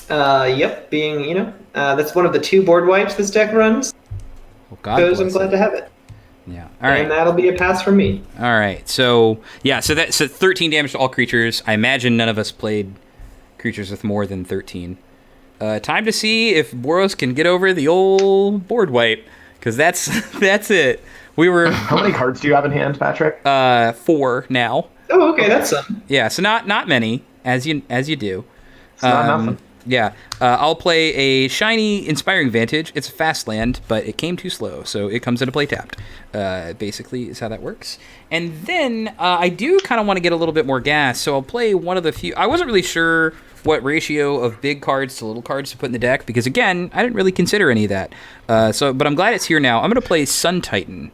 Yep, being that's one of the 2 board wipes this deck runs. Oh, God Because I'm bless glad it. to have it. Yeah. All right. And that'll be a pass from me. All right. So 13 damage to all creatures. I imagine none of us played creatures with more than 13. Time to see if Boros can get over the old board wipe, because that's it. We were How many cards do you have in hand, Patrick? 4 now. Oh, okay, that's some. Yeah, so not many, as you do. It's not nothing. Yeah, I'll play a shiny Inspiring Vantage. It's a fast land, but it came too slow, so it comes into play tapped. Basically, is how that works. And then I do kind of want to get a little bit more gas, so I'll play one of the few. I wasn't really sure what ratio of big cards to little cards to put in the deck, because again, I didn't really consider any of that. But I'm glad it's here now. I'm going to play Sun Titan.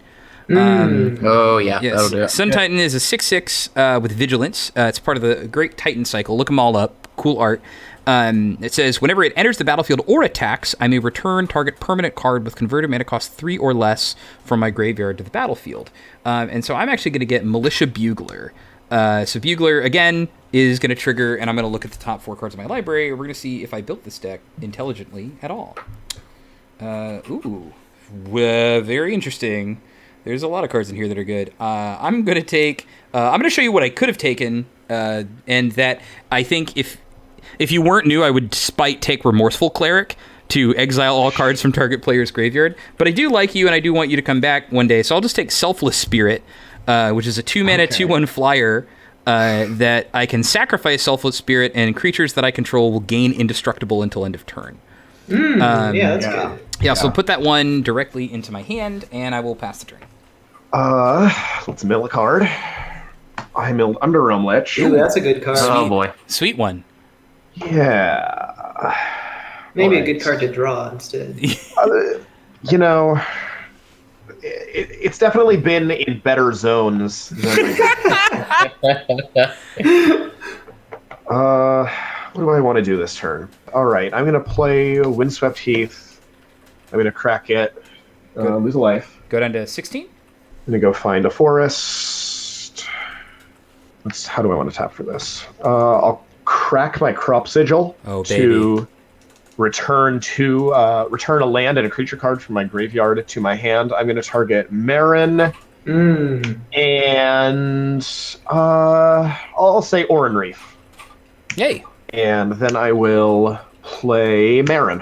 Oh, yeah. Yes. That'll do it. Sun Titan is a 6/6 with Vigilance. It's part of the Great Titan cycle. Look them all up. Cool art. It says, whenever it enters the battlefield or attacks, I may return target permanent card with converted mana cost 3 or less from my graveyard to the battlefield. And so I'm actually going to get Militia Bugler. So Bugler, again, is going to trigger, and I'm going to look at the top 4 cards of my library. We're going to see if I built this deck intelligently at all. Very interesting. There's a lot of cards in here that are good. I'm going to take... I'm going to show you what I could have taken, and that I think if you weren't new, I would despite take Remorseful Cleric to exile all cards from target player's graveyard. But I do like you, and I do want you to come back one day, so I'll just take Selfless Spirit, which is a 2-mana, 2/1 flyer that I can sacrifice Selfless Spirit, and creatures that I control will gain indestructible until end of turn. Yeah, that's good. Yeah, so put that one directly into my hand, and I will pass the turn. Let's mill a card. I milled Underrealm Lich. Ooh, that's a good card. Oh boy. Sweet one. Yeah. Maybe Right. a good card to draw instead. You know, it's definitely been in better zones than what do I want to do this turn? All right, I'm going to play Windswept Heath. I'm going to crack it. Lose a life. Go down to 16. I'm going to go find a forest. How do I want to tap for this? I'll crack my Crop Sigil to return a land and a creature card from my graveyard to my hand. I'm going to target Maren, and I'll say Oran Reef. Yay. And then I will play Maren.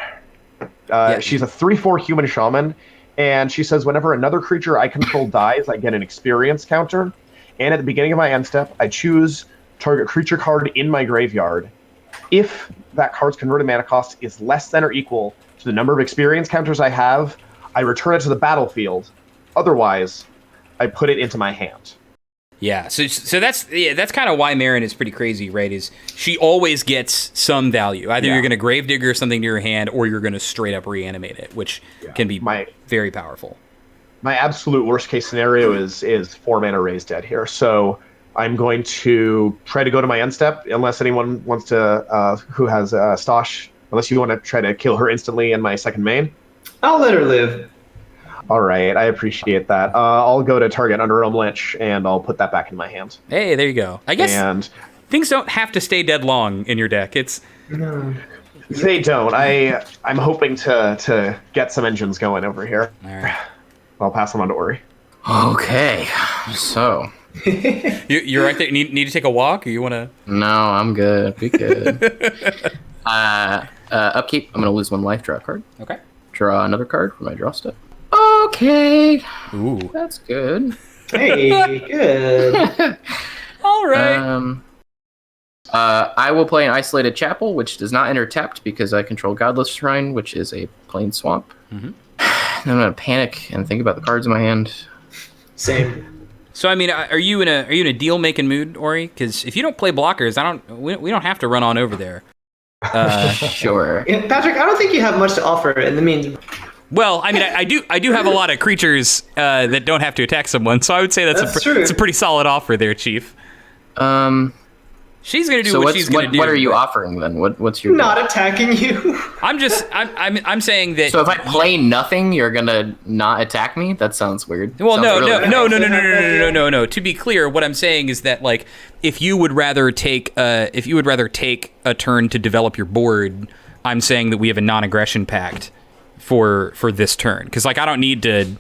She's a 3/4 human shaman, and she says whenever another creature I control dies, I get an experience counter. And at the beginning of my end step, I choose target creature card in my graveyard. If that card's converted mana cost is less than or equal to the number of experience counters I have, I return it to the battlefield. Otherwise, I put it into my hand. Yeah, so that's kind of why Maren is pretty crazy, right? Is she always gets some value. Either you're going to Gravedigger something to your hand, or you're going to straight up reanimate it, which can be very powerful. My absolute worst case scenario is 4 mana Raise Dead here. So I'm going to try to go to my end step, unless anyone wants to, who has Stosh, unless you want to try to kill her instantly in my second main. I'll let her live. All right, I appreciate that. I'll go to target Underrealm Lich, and I'll put that back in my hand. Hey, there you go. I guess things don't have to stay dead long in your deck. They don't. I'm hoping to get some engines going over here. All right. I'll pass them on to Aury. Okay, so You're right there. Need to take a walk, or you want to? no, I'm good. Be good. Upkeep. I'm gonna lose 1 life. Draw a card. Okay. Draw another card for my draw step. Okay. Ooh. That's good. Hey, good. All right. I will play an Isolated Chapel, which does not enter tapped because I control Godless Shrine, which is a plain swamp. Mm-hmm. And I'm gonna panic and think about the cards in my hand. Same. So I mean, are you in a deal making mood, Aury? Because if you don't play blockers, we don't have to run on over there. Sure. Yeah, Patrick, I don't think you have much to offer in the means. Well, I mean, I do have a lot of creatures that don't have to attack someone, so I would say that's true. It's a pretty solid offer there, Chief. She's gonna do what she's gonna do. What are you offering then? What's your Not attacking you. I'm saying that. So if I play nothing, you're gonna not attack me? That sounds weird. Well, Sounds no. To be clear, what I'm saying is that like if you would rather take a turn to develop your board, I'm saying that we have a non-aggression pact for this turn, because like I don't need to.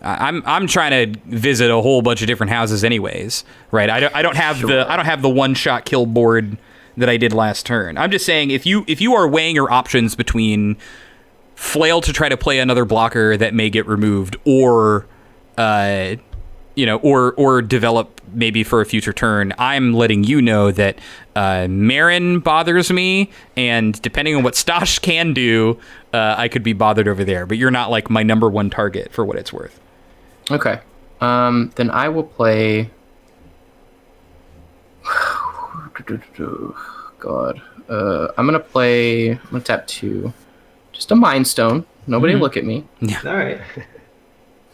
I'm trying to visit a whole bunch of different houses anyways, right? I don't have the one-shot kill board that I did last turn. I'm just saying if you are weighing your options between flail to try to play another blocker that may get removed, or or develop maybe for a future turn, I'm letting you know that Maren bothers me, and depending on what Stosh can do, I could be bothered over there. But you're not like my number one target for what it's worth. Okay. Then I will play. God. I'm gonna tap 2. Just a Mind Stone. Nobody look at me. Yeah. All right.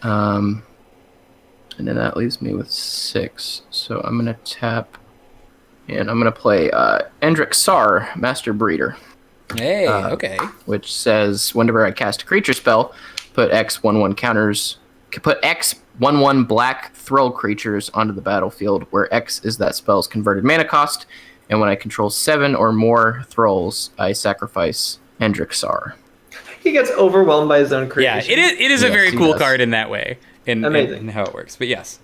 And then that leaves me with 6. So I'm gonna tap, and I'm gonna play Endrick Sar, Master Breeder. Hey, okay. Which says whenever I cast a creature spell, put X 1/1 counters can put X 1/1 black thrill creatures onto the battlefield, where X is that spell's converted mana cost. And when I control 7 or more thralls, I sacrifice Hendrixar. He gets overwhelmed by his own Yeah, creation. it is a Yes, very he cool does. card in that way, in how it works. But yes.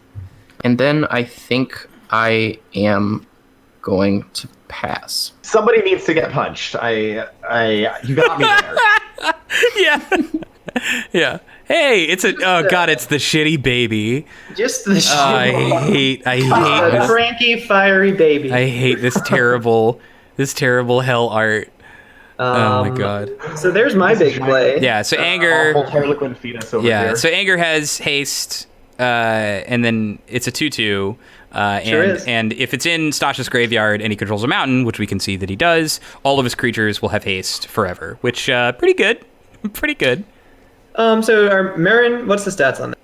And then I think I am going to pass. Somebody needs to get punched. You got me there. Yeah. Yeah. Hey, it's it's the shitty baby. Just the I hate the this. cranky, fiery baby. I hate this terrible hell art. Oh my god. So there's my big play. Yeah, so anger. Awful Harlequin fetus over here. So anger has haste, and then it's a 2/2. Sure is. And if it's in Stash's graveyard and he controls a mountain, which we can see that he does, all of his creatures will have haste forever, which pretty good. Pretty good. So our Maren, what's the stats on that?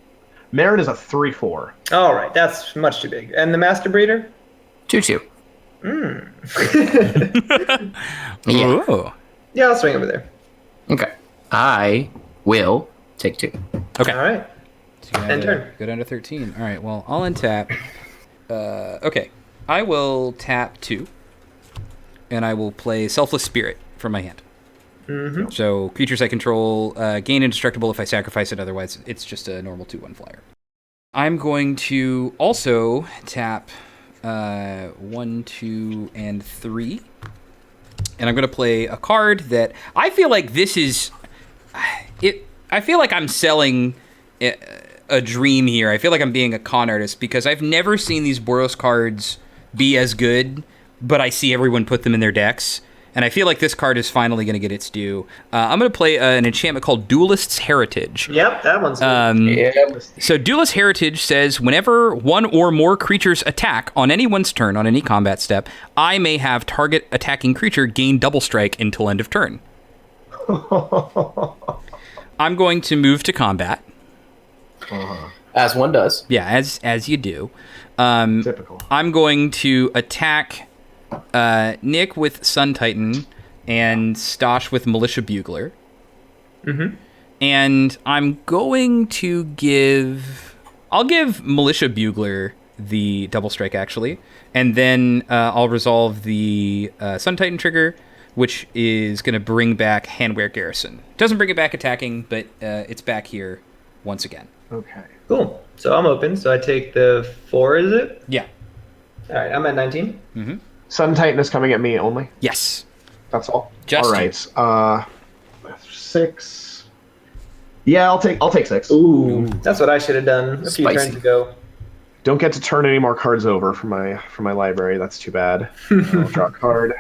Maren is a 3/4. All right, that's much too big. And the Master Breeder? 2/2. Yeah. Ooh. Yeah, I'll swing over there. Okay. I will take 2. Okay. All right. So you End turn. go down to 13. All right, well, I'll untap. Okay. I will tap 2, and I will play Selfless Spirit from my hand. Mm-hmm. So creatures I control gain indestructible if I sacrifice it. Otherwise, it's just a normal 2/1 flyer. I'm going to also tap 1, 2, and 3, and I'm going to play a card that I feel like this is it. I feel like I'm selling a dream here. I feel like I'm being a con artist because I've never seen these Boros cards be as good, but I see everyone put them in their decks. And I feel like this card is finally going to get its due. I'm going to play an enchantment called Duelist's Heritage. Yep, that one's good. So Duelist's Heritage says, whenever one or more creatures attack on anyone's turn on any combat step, I may have target attacking creature gain double strike until end of turn. I'm going to move to combat. As one does. Yeah, as you do. Typical. I'm going to attack Nick with Sun Titan and Stash with Militia Bugler. Mm-hmm. And I'm going to I'll give Militia Bugler the double strike, actually. And then I'll resolve the Sun Titan trigger, which is going to bring back Handwear Garrison. Doesn't bring it back attacking, but it's back here once again. Okay. Cool. So I'm open. So I take the 4, is it? Yeah. All right, I'm at 19. Mm-hmm. Sun Titan is coming at me only. Yes. That's all. Just all right. 6. Yeah, I'll take 6. Ooh, that's what I should have done a few Spicy. turns ago. Don't get to turn any more cards over from my library. That's too bad. I'll draw a card.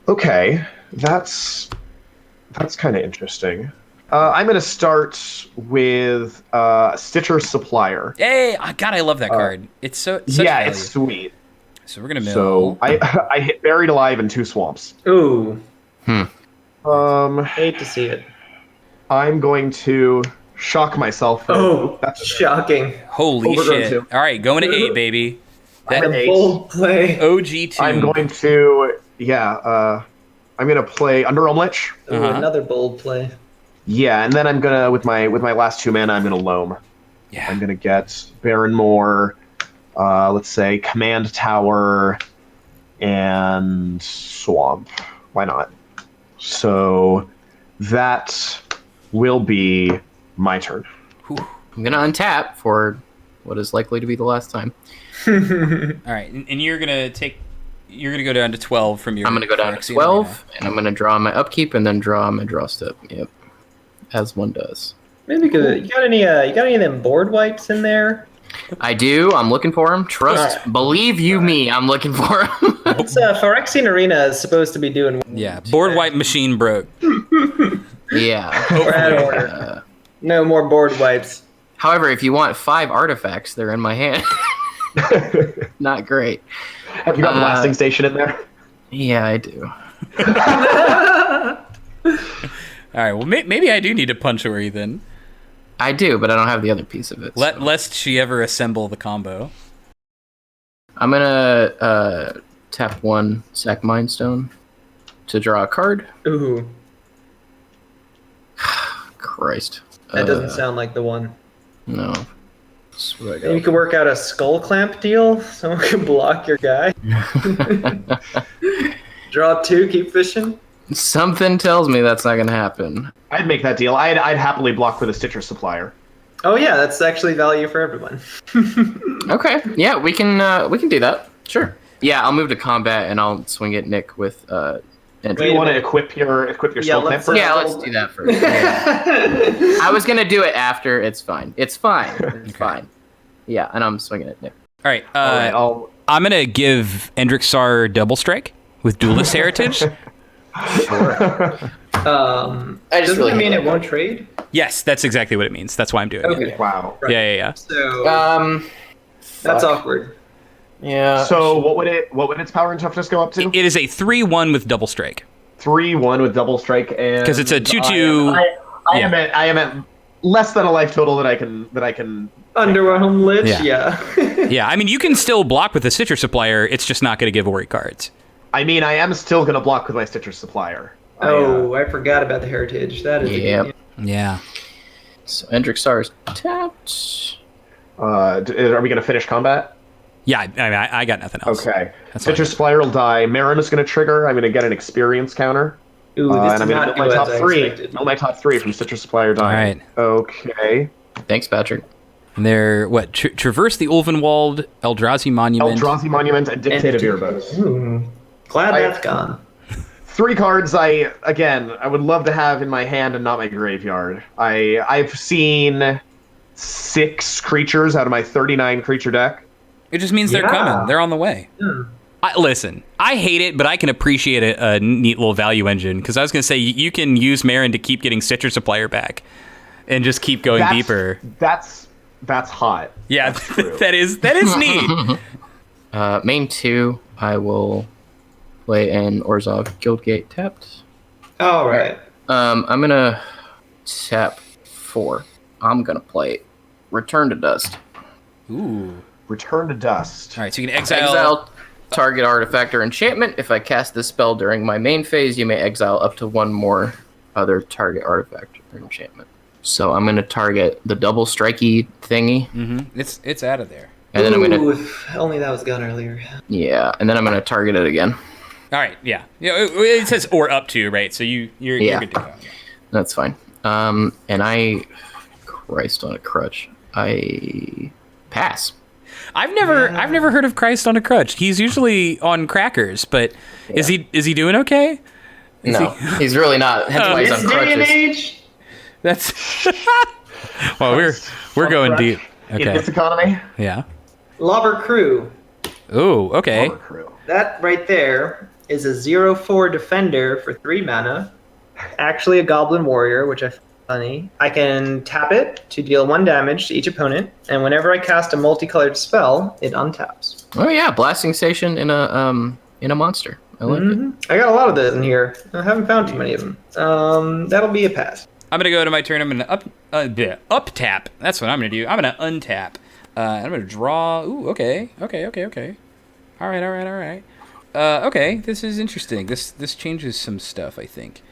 Okay, that's kind of interesting. I'm going to start with Stitcher's Supplier. Hey, God, I love that card. It's such value. It's sweet. So we're going to mill. So I hit Buried Alive in 2 swamps. Ooh, Hate to see it. I'm going to shock myself. Oh, that's shocking. Holy Overgrown shit. too. All right, going to 8, baby. That I'm at 8. Bold play. OG2. I'm going to I'm gonna play Underrealm Lich. Ooh, another bold play. Yeah, and then I'm gonna with my last 2 mana I'm gonna loam. Yeah. I'm gonna get Baron Moore, let's say Command Tower, and Swamp. Why not? So that will be my turn. I'm going to untap for what is likely to be the last time. All right, and you're going to go down to 12 from your... I'm going to go down to 12, and I'm going to draw my upkeep and then draw my draw step. Yep. As one does. Maybe because you got any of them board wipes in there? I do. I'm looking for them. Believe you me, I'm looking for them. It's Phyrexian Arena is supposed to be doing. Yeah, board wipe machine broke. Yeah. We're out of order. No more board wipes. However, if you want 5 artifacts, they're in my hand. Not great. Have you got the blasting station in there? Yeah, I do. All right, well, maybe I do need to punch Aury then. I do, but I don't have the other piece of it. Lest she ever assemble the combo. I'm going to tap 1 Sack Mind Stone to draw a card. Ooh, Christ. that doesn't sound like the one. No. That's what I Maybe you got. could work out a skull clamp deal. Someone can block your guy. Draw 2, keep fishing. Something tells me that's not gonna happen. I'd make that deal. I'd happily block with a Stitcher Supplier. Oh yeah, that's actually value for everyone. Okay. Yeah, we can do that. Sure. Yeah, I'll move to combat and I'll swing at Nick with Do entry. you want to equip your skull clamp first? Yeah, let's do that first. Yeah. I was gonna do it after. It's fine. It's fine. It's fine. Yeah, and I'm swinging at Nick. All right. All right, I'm gonna give Endrixar double strike with duelist heritage. I just really mean it won't trade. Yes, that's exactly what it means. That's why I'm doing it. Okay. Wow. Right. Yeah. So that's awkward. Yeah. So what would its power and toughness go up to? It is a 3/1 with double strike. 3/1 with double strike, and Because it's a 2/2. I am at less than a life total that I can. Underwhelmed Lich, Yeah. Yeah, I mean, you can still block with the Stitcher Supplier. It's just not going to give Aury cards. I mean, I am still gonna block with my Stitcher Supplier. I forgot about the heritage. That is Yep. Yeah. So Endrixar is tapped. Are we gonna finish combat? Yeah, I got nothing else. Okay. That's Stitcher fine. Supplier will die. Maren is gonna trigger. I'm gonna get an experience counter. Ooh, this And is I'm gonna not build my go top as I 3. expected. Build my top 3 from Stitcher Supplier dying. All right. Okay. Thanks, Patrick. And they're, traverse the Ulvenwald, Eldrazi Monument. Eldrazi Monument and Dictate of Erebos. Glad that's gone. 3 cards I would love to have in my hand and not my graveyard. I've seen 6 creatures out of my 39 creature deck. It just means they're coming. They're on the way. Listen, I hate it, but I can appreciate a neat little value engine. Because I was going to say, you can use Maren to keep getting Stitcher Supplier back. And just keep going deeper. That's hot. Yeah, That's that is neat. Main 2, I will play an Orzhov Guildgate tapped. All right. I'm gonna tap 4. I'm gonna play Return to Dust. Ooh. Return to Dust. All right, so you can exile. Exile target artifact or enchantment. If I cast this spell during my main phase, you may exile up to 1 more other target artifact or enchantment. So I'm gonna target the double strikey thingy. Mm-hmm. It's out of there. And then I'm gonna. If only that was gone earlier. Yeah, and then I'm gonna target it again. All right, yeah. It says or up to, right? So you're good to go. That's fine. And I, Christ on a crutch. I pass. I've never heard of Christ on a crutch. He's usually on crackers, but is he doing okay? No, he's really not. Hence why he's on This day and crutches. age. That's well, we're going deep. In Okay. this economy? Yeah. Lobber Crew. Ooh, okay. Power Crew. That right there is a 0/4 defender for 3 mana. Actually a Goblin Warrior, which I find funny. I can tap it to deal 1 damage to each opponent, and whenever I cast a multicolored spell, it untaps. Oh yeah, blasting station in a monster. I like it. I got a lot of those in here. I haven't found too many of them. That'll be a pass. I'm gonna go to my turn. I'm gonna up tap. That's what I'm gonna do. I'm gonna untap. I'm gonna draw. Ooh, okay. All right. Okay, this is interesting. This changes some stuff, I think.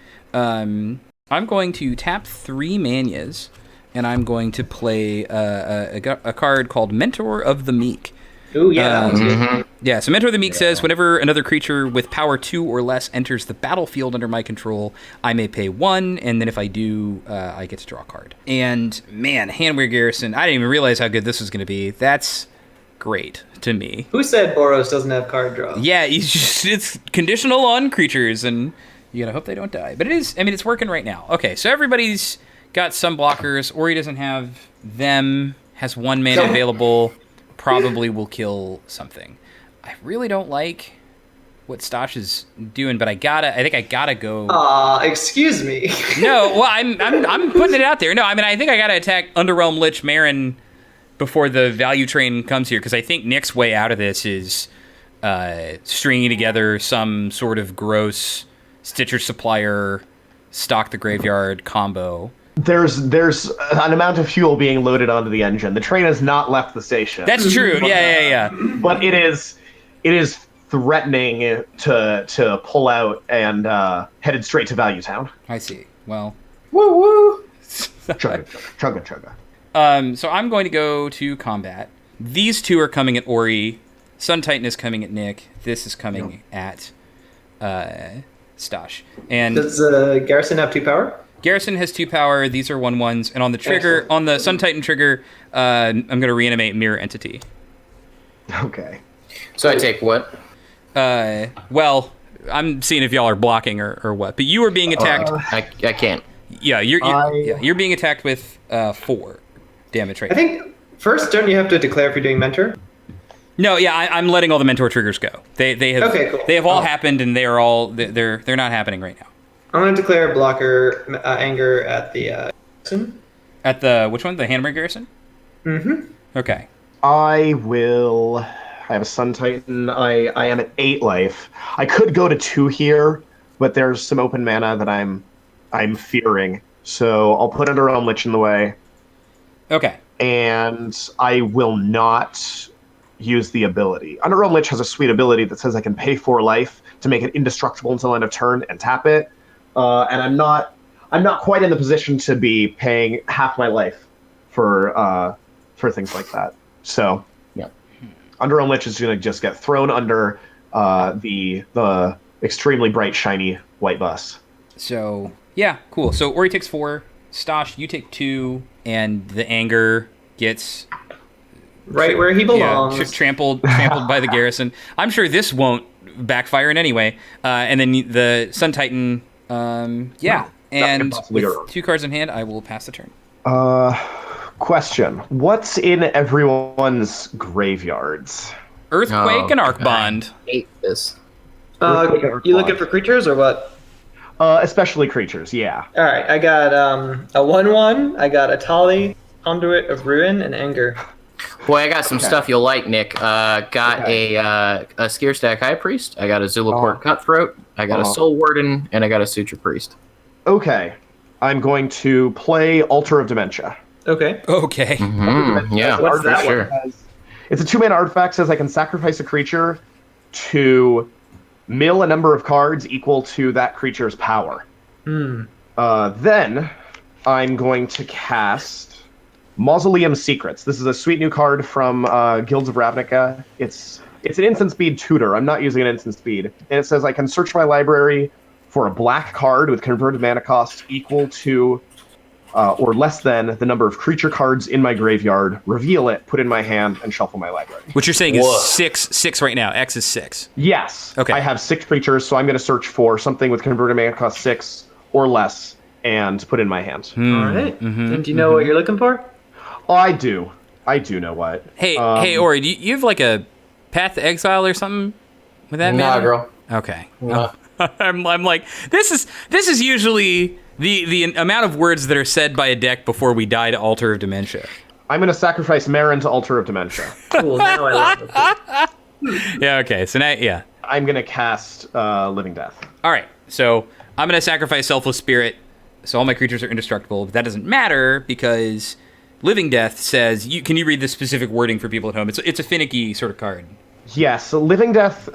I'm going to tap 3 Manias, and I'm going to play a card called Mentor of the Meek. Ooh, yeah, that one's good. Yeah, so Mentor of the Meek says, whenever another creature with power 2 or less enters the battlefield under my control, I may pay 1, and then if I do, I get to draw a card. And, man, Handwear Garrison, I didn't even realize how good this was going to be. That's great to me. Who said Boros doesn't have card draw? Yeah, it's conditional on creatures, and you gotta hope they don't die. But it is, I mean, it's working right now. Okay, so everybody's got some blockers. Aury doesn't have them, has 1 mana available. Probably will kill something. I really don't like what Stosh is doing, but I think I gotta go. Excuse me. No, well, I'm putting it out there. No, I mean, I think I gotta attack Underwhelm Lich Maren before the value train comes here, because I think Nick's way out of this is stringing together some sort of gross Stitcher Supplier, Stock the Graveyard combo. There's an amount of fuel being loaded onto the engine. The train has not left the station. That's true. Yeah. But it is threatening to pull out and headed straight to Value Town. I see. Well, Woo woo. Chugga. So I'm going to go to combat. These two are coming at Aury. Sun Titan is coming at Nick. This is coming at Stash. And does Garrison have 2 power? Garrison has 2 power. These are 1/1s. And on the trigger, on the Sun Titan trigger, I'm going to reanimate Mirror Entity. Okay. So I take what? Well, I'm seeing if y'all are blocking or what. But you are being attacked. I can't. Yeah, you're being attacked with 4 damage right I think first, don't you have to declare if you're doing mentor? No, yeah, I'm letting all the mentor triggers go. They have Okay, cool. They have all happened, and they are all they're not happening right now. I'm going to declare blocker anger at the Garrison. At the which one? The Hammer Garrison? Mm-hmm. Okay. I have a Sun Titan. I am at 8 life. I could go to 2 here, but there's some open mana that I'm fearing. So I'll put Underrealm Lich in the way. Okay. And I will not use the ability. Underrealm Lich has a sweet ability that says I can pay 4 life to make it indestructible until end of turn and tap it. And I'm not quite in the position to be paying half my life for things like that. So yeah, Underrealm Lich is going to just get thrown under the extremely bright shiny white bus. So yeah, cool. So Aury takes 4. Stash, you take 2, and the anger gets right where he belongs. Trampled by the Garrison. I'm sure this won't backfire in any way. And then the Sun Titan, yeah. And with 2 cards in hand, I will pass the turn. Question. What's in everyone's graveyards? Earthquake and Arcbond. I hate this. You looking for creatures or what? Especially creatures, yeah. All right, I got a 1/1. I got a Tali, Conduit of Ruin, and Anger. Boy, I got some stuff you'll like, Nick. Got a Scarizard High Priest. I got a Zulaport Cutthroat. I got a Soul Warden, and I got a Suture Priest. Okay. I'm going to play Altar of Dementia. Okay. Okay. Mm-hmm. Yeah, What's that for sure. It's a 2-mana artifact. Says I can sacrifice a creature to mill a number of cards equal to that creature's power. Then I'm going to cast Mausoleum Secrets. This is a sweet new card from Guilds of Ravnica. It's an instant speed tutor. I'm not using an instant speed. And it says I can search my library for a black card with converted mana cost equal to or less than the number of creature cards in my graveyard, reveal it, put in my hand, and shuffle my library. What you're saying is 6 right now. X is 6. Yes. Okay. I have 6 creatures, so I'm going to search for something with converted mana cost 6 or less and put in my hand. All right. And do you know what you're looking for? Oh, I do. I do know what. Hey, Aury, do you have like a Path to Exile or something with that? Nah, mana? girl. Okay. Nah. I'm like, this is usually the amount of words that are said by a deck before we die to Altar of Dementia. I'm going to sacrifice Maren to Altar of Dementia. Cool. Now I love it. Yeah, okay. So now, yeah. I'm going to cast Living Death. All right. So I'm going to sacrifice Selfless Spirit, so all my creatures are indestructible. But that doesn't matter because Living Death says, can you read the specific wording for people at home? It's a finicky sort of card. Yes, so Living Death,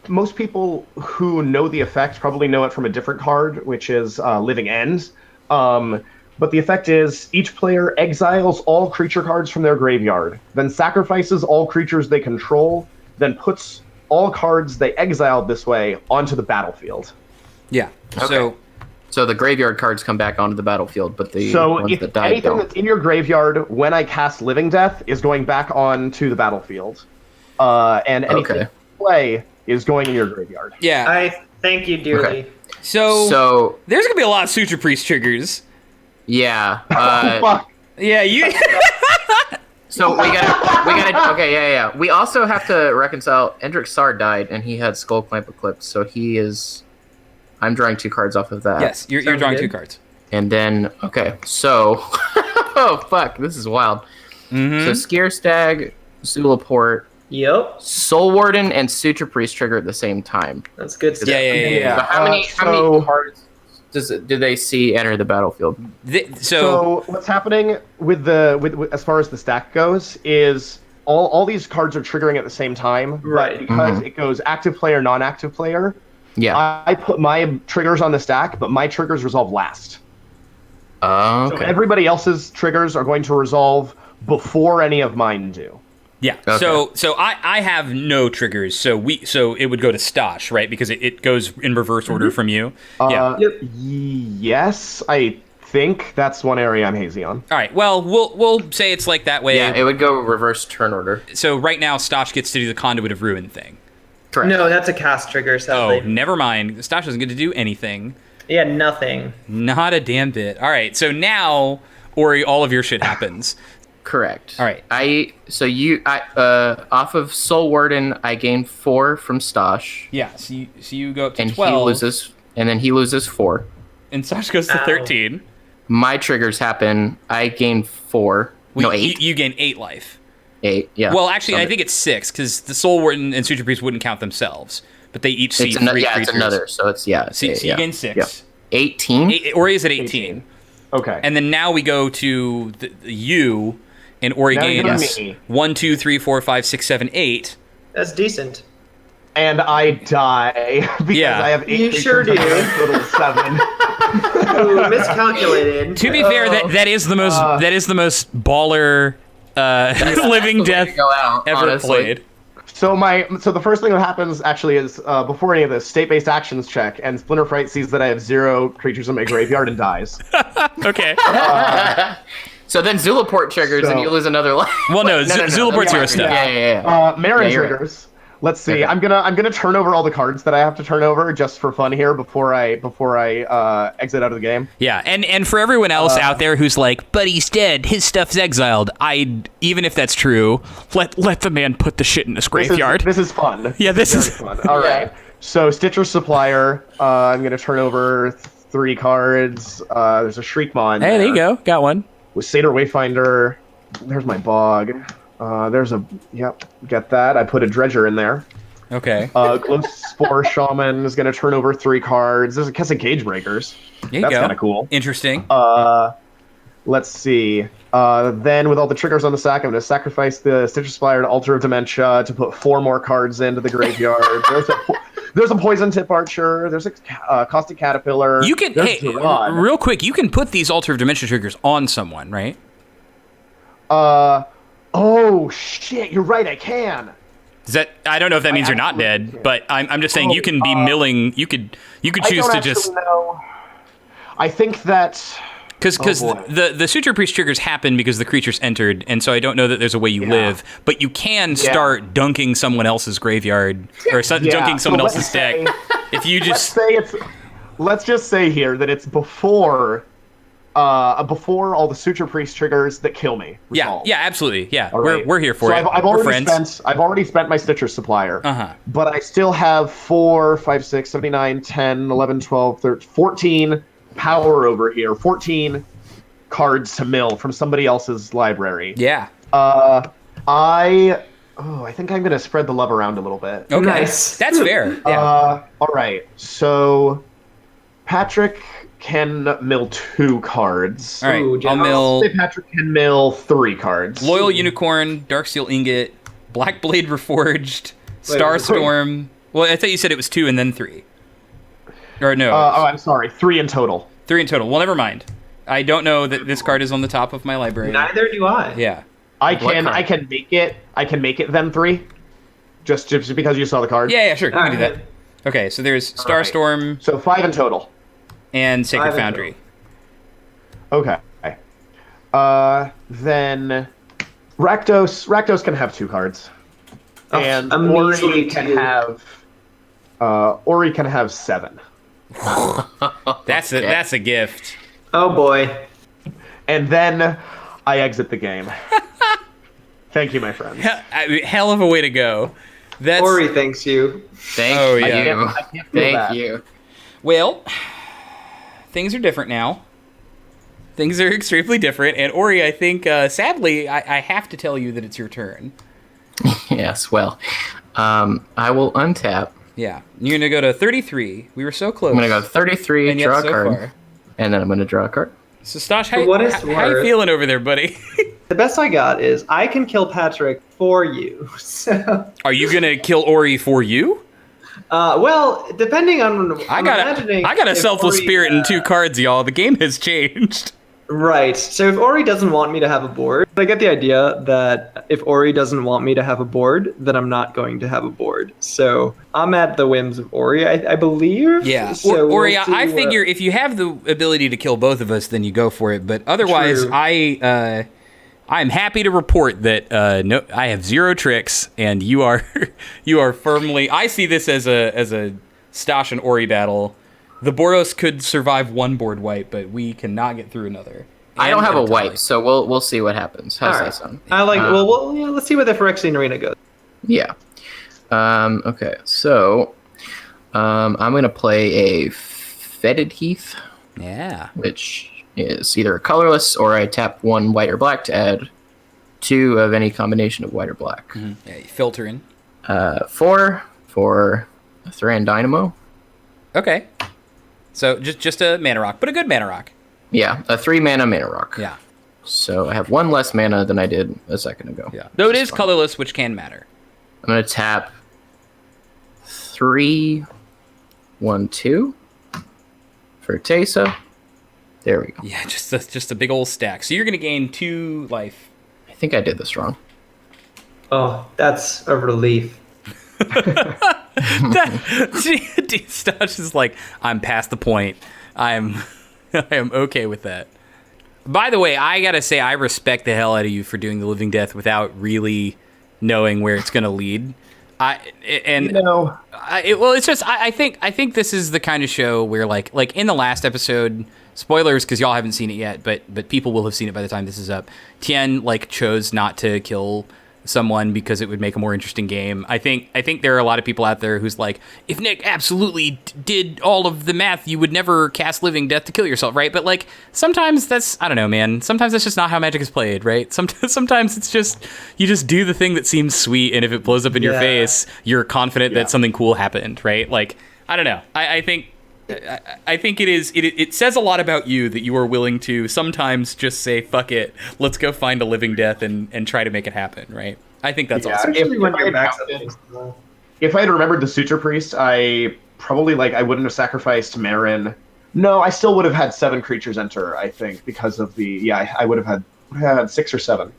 most people who know the effect probably know it from a different card, which is Living End. But the effect is each player exiles all creature cards from their graveyard, then sacrifices all creatures they control, then puts all cards they exiled this way onto the battlefield. Yeah. Okay. So the graveyard cards come back onto the battlefield, but the ones if that died anything don't. that's in your graveyard when I cast Living Death is going back onto the battlefield. And anything in play is going in your graveyard. Yeah. I thank you dearly. Okay. So there's going to be a lot of Suture Priest triggers. Yeah. Fuck. Yeah, you... So we gotta. Okay, yeah. We also have to reconcile. Endrick Sar died, and he had Skull Clamp Eclipse, so he is. I'm drawing 2 cards off of that. Yes, you're drawing 2 cards. And then so. Oh fuck! This is wild. So Scarizard, Zulaport, Yep. Soul Warden, and Suture Priest trigger at the same time. That's good stuff. Yeah. So how many cards do they see enter the battlefield? So what's happening with as far as the stack goes is all these cards are triggering at the same time, right? Because it goes active player, non-active player. Yeah. I put my triggers on the stack, but my triggers resolve last. Oh, So okay. everybody else's triggers are going to resolve before any of mine do. Yeah. Okay. So I have no triggers. So it would go to Stosh, right? Because it goes in reverse order from you. Yeah. Yep. Yes, I think that's one area I'm hazy on. All right. Well, we'll say it's like that way. Yeah, it would go reverse turn order. So right now, Stosh gets to do the Conduit of Ruin thing. Correct. No, that's a cast trigger, Oh, sadly. never mind. Stosh doesn't get to do anything. Yeah, nothing. Not a damn bit. All right. So now, Aury, all of your shit happens. Correct. All right. Off of Soul Warden, I gain 4 from Stosh, Yeah. So you go up to and 12. he loses 4. And Stosh goes to Ow. 13. My triggers happen. I gain 4. No, 8. You gain 8 life. 8. Yeah. Well, actually, So I think it's 6 because the Soul Warden and Suture Priest wouldn't count themselves, but they each see it's 3 it's creatures. another. So it's So you gain 6. Yeah. 18. Aury is at 18. Okay. And then now we go to you, and Aury Now you're gains me. 1, 2, 3, 4, 5, 6, 7, 8. That's decent. And I die because Yeah. I have 8 You creatures sure and I do. have a total of 7. Ooh, miscalculated. To be fair, that is the most baller living death Go out, ever honestly. played. So the first thing that happens actually is before any of this, state-based actions check, and Splinter Fright sees that I have 0 creatures in my graveyard and dies. Okay. So then Zulaport triggers and you lose another life. Well, no, Zulaport's hero stuff. Yeah. Maren Yeah, you're right. triggers. Let's see. Okay. I'm gonna turn over all the cards that I have to turn over just for fun here before I exit out of the game. Yeah, and for everyone else out there who's like, but he's dead, his stuff's exiled. Even if that's true, let the man put the shit in his graveyard. This is fun. Yeah, this is Fun. All right. So Stitcher Supplier. I'm gonna turn over 3 cards. There's a Shriekmaw. Hey, there you go, got one. With Satyr Wayfinder. There's my Bog. Get that. I put a Dredger in there. Okay. Glow Spore Shaman is going to turn over 3 cards. There's a Kessa Cage Breakers. There you That's go. kind of cool. Interesting. Let's see. Then with all the triggers on the sack, I'm going to sacrifice the Stitcher Supplier to Altar of Dementia to put 4 more cards into the graveyard. There's a Poison Tip Archer. There's a Caustic Caterpillar. You can, there's hey, Durod. real quick, you can put these Altar of Dimension triggers on someone, right? Oh shit! You're right. I can. Is that, I don't know if that means you're not absolutely dead, can. but I'm just saying you can be milling. You could choose to just know. I think that because boy. the Suture Priest triggers happen because the creature's entered, and so I don't know that there's a way you live, but you can start dunking someone else's graveyard or dunking someone so else's deck if you just. Let's just say here that it's before all the Suture Priest triggers that kill me. resolve. Yeah, absolutely. Yeah, All right. we're here for So it. I've We're already friends. I've already spent my Stitcher Supplier. But I still have 4, 5, 6, 7, 9, 10, 11, 12, 13, 14 power over here. 14 cards to mill from somebody else's library. Yeah. I think I'm gonna spread the love around a little bit. Okay. Nice. That's fair. Yeah. All right. So Patrick can mill 2 cards. All right. Ooh, I'll generous. mill Say Patrick can mill 3 cards. Loyal Unicorn, Darksteel Ingot, Black Blade Reforged, Starstorm. Well, I thought you said it was 2 and then 3. Or no. I'm sorry. 3 in total. 3 in total. Well, never mind. I don't know that this card is on the top of my library. Neither do I. Yeah. I What can card? make it then 3. Just because you saw the card. Yeah, sure. You can do that. Alright. Okay, so there's Starstorm So 5 in total. and Sacred 5 in Foundry. Okay. Then Rakdos can have 2 cards. Oh, And a Aury measly can 2. have 7. That's a gift. Oh boy. And then I exit the game. Thank you, my friends. Hell of a way to go. That's Aury thanks you. Thank Oh, you. yeah. I can't feel Thank that. you. well. Things are different now. Things are extremely different, and Aury, I think, sadly, I have to tell you that it's your turn. Yes, well, I will untap. Yeah, you're gonna go to 33. We were so close. I'm going to go 33, and yet draw a so card, far. and then I'm going to draw a card. So Stosh, For what it's how you worth- feeling over there, buddy? The best I got is I can kill Patrick for you. So, Are you gonna kill Aury for you? well, depending on, I got a selfless spirit and 2 cards, y'all. The game has changed. Right. So if Aury doesn't want me to have a board, I get the idea that if Aury doesn't want me to have a board, then I'm not going to have a board. So I'm at the whims of Aury, I believe. Yeah. So Or we'll I see figure if you have the ability to kill both of us, then you go for it. But otherwise, True. I'm happy to report that no, I have 0 tricks, and you are you are firmly. I see this as a Stash and Aury battle. The Boros could survive one board wipe, but we cannot get through another. I don't have a tally. wipe, so we'll see what happens. How's All right. that sound? I like. Yeah, let's see where the Phyrexian Arena goes. Yeah. Okay, so I'm gonna play a Fetid Heath, Yeah. which is either a colorless or I tap 1 white or black to add 2 of any combination of white or black. Yeah, you filter in. 4 for a Thran Dynamo. Okay. So just a mana rock, but a good mana rock. Yeah, a 3 mana mana rock. Yeah. So I have 1 less mana than I did a second ago. Yeah. Though it is colorless, which can matter. I'm gonna tap 3, 1, 2 for Teysa. There we go. Yeah, just a big old stack. So you're gonna gain 2 life. I think I did this wrong. Oh, that's a relief. Stash is like, I'm past the point. I am okay with that. By the way, I gotta say I respect the hell out of you for doing the living death without really knowing where it's gonna lead. I think this is the kind of show where like in the last episode, spoilers because y'all haven't seen it yet, but people will have seen it by the time this is up. Tien like chose not to kill someone because it would make a more interesting game. I think there are a lot of people out there who's like, if Nick absolutely did all of the math, you would never cast living death to kill yourself, right? But like sometimes that's, I don't know, man. Sometimes that's just not how Magic is played, right? Sometimes it's just you just do the thing that seems sweet, and if it blows up in your face, you're confident that something cool happened, right? Like I don't know. I think it says a lot about you that you are willing to sometimes just say, fuck it, let's go find a living death and try to make it happen, right? I think that's awesome. Especially when your back's up. If I had remembered the Suture Priest, I probably I wouldn't have sacrificed Maren. No, I still would have had 7 creatures enter, I think, because of the I would have had 6 or 7.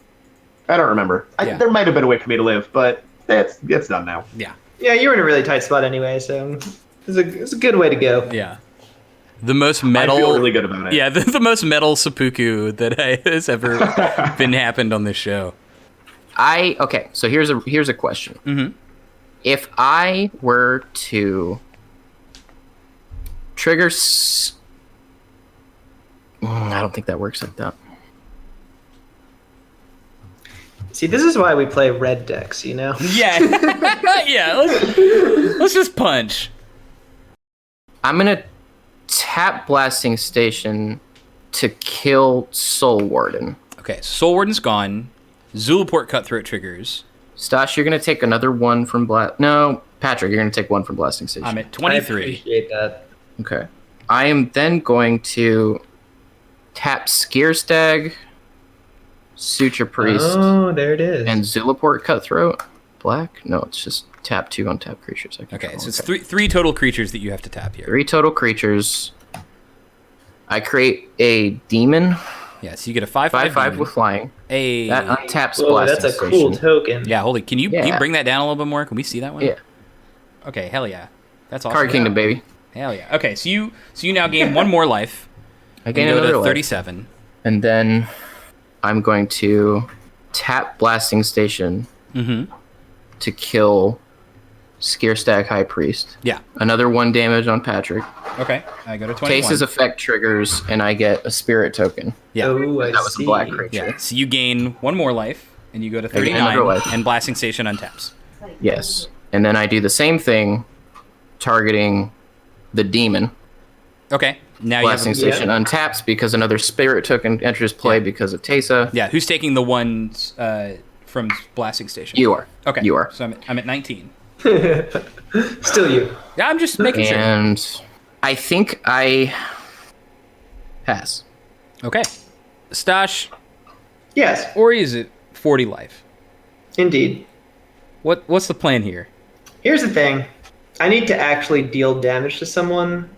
I don't remember. There might have been a way for me to live, but it's done now. Yeah. Yeah, you were in a really tight spot anyway, so it's a good way to go. Yeah. The most metal. I feel really good about it. Yeah, the most metal seppuku that has ever been happened on this show. Okay, so here's a question. Mm-hmm. If I were to trigger, I don't think that works like that. See, this is why we play red decks, you know? Yeah. Yeah, let's just punch. I'm going to tap Blasting Station to kill Soul Warden. Okay, Soul Warden's gone. Zulaport Cutthroat triggers. Stash, you're going to take another 1 from No, Patrick, you're going to take 1 from Blasting Station. I'm at I 23. appreciate that. Okay. I am then going to tap Skierstag, Suture Priest, Oh, there it is. and Zulaport Cutthroat. Black? No, it's just tap 2 untap creatures. Okay, so it's three total creatures that you have to tap here. 3 total creatures. I create a demon. Yeah, so you get a 5/5 5/5 with flying. That untaps Whoa, Blasting that's a Station. cool token. Yeah, hold it. Can you Yeah. bring that down a little bit more? Can we see that one? Yeah. Okay, hell yeah. That's awesome. Card Kingdom, baby. Hell yeah. Okay, so you now gain 1 more life. I gain and go another to life. 37. And then I'm going to tap Blasting Station to kill Skierstag High Priest. Yeah. Another 1 damage on Patrick. Okay, I go to 21. Case's effect triggers, and I get a spirit token. Yeah. Oh, I That was see. a black creature. Yeah, so you gain 1 more life, and you go to gain 39, another life. and Blasting Station untaps. Yes. And then I do the same thing, targeting the demon. Okay, now Blasting you have... Station untaps because another spirit token enters play because of Teysa. Yeah, who's taking the ones from Blasting Station? You are. Okay. You are. So I'm at 19. Still you. Yeah, I'm just making sure. And I think I pass. Okay. Stash, Yes, Aury is at 40 life. indeed. What's the plan here? Here's the thing. I need to actually deal damage to someone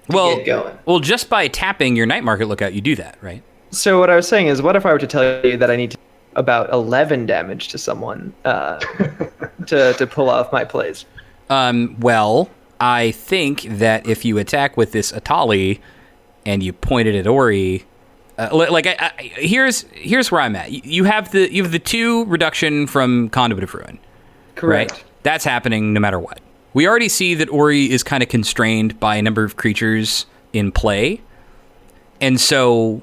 to get going. Well, just by tapping your Night Market Lookout, you do that, right? So what I was saying is, what if I were to tell you that I need to about 11 damage to someone to pull off my plays? Well, I think that if you attack with this Atali and you point it at Aury, here's where I'm at. You have the 2 reduction from Conduit of Ruin. Correct. Right? That's happening no matter what. We already see that Aury is kind of constrained by a number of creatures in play. And so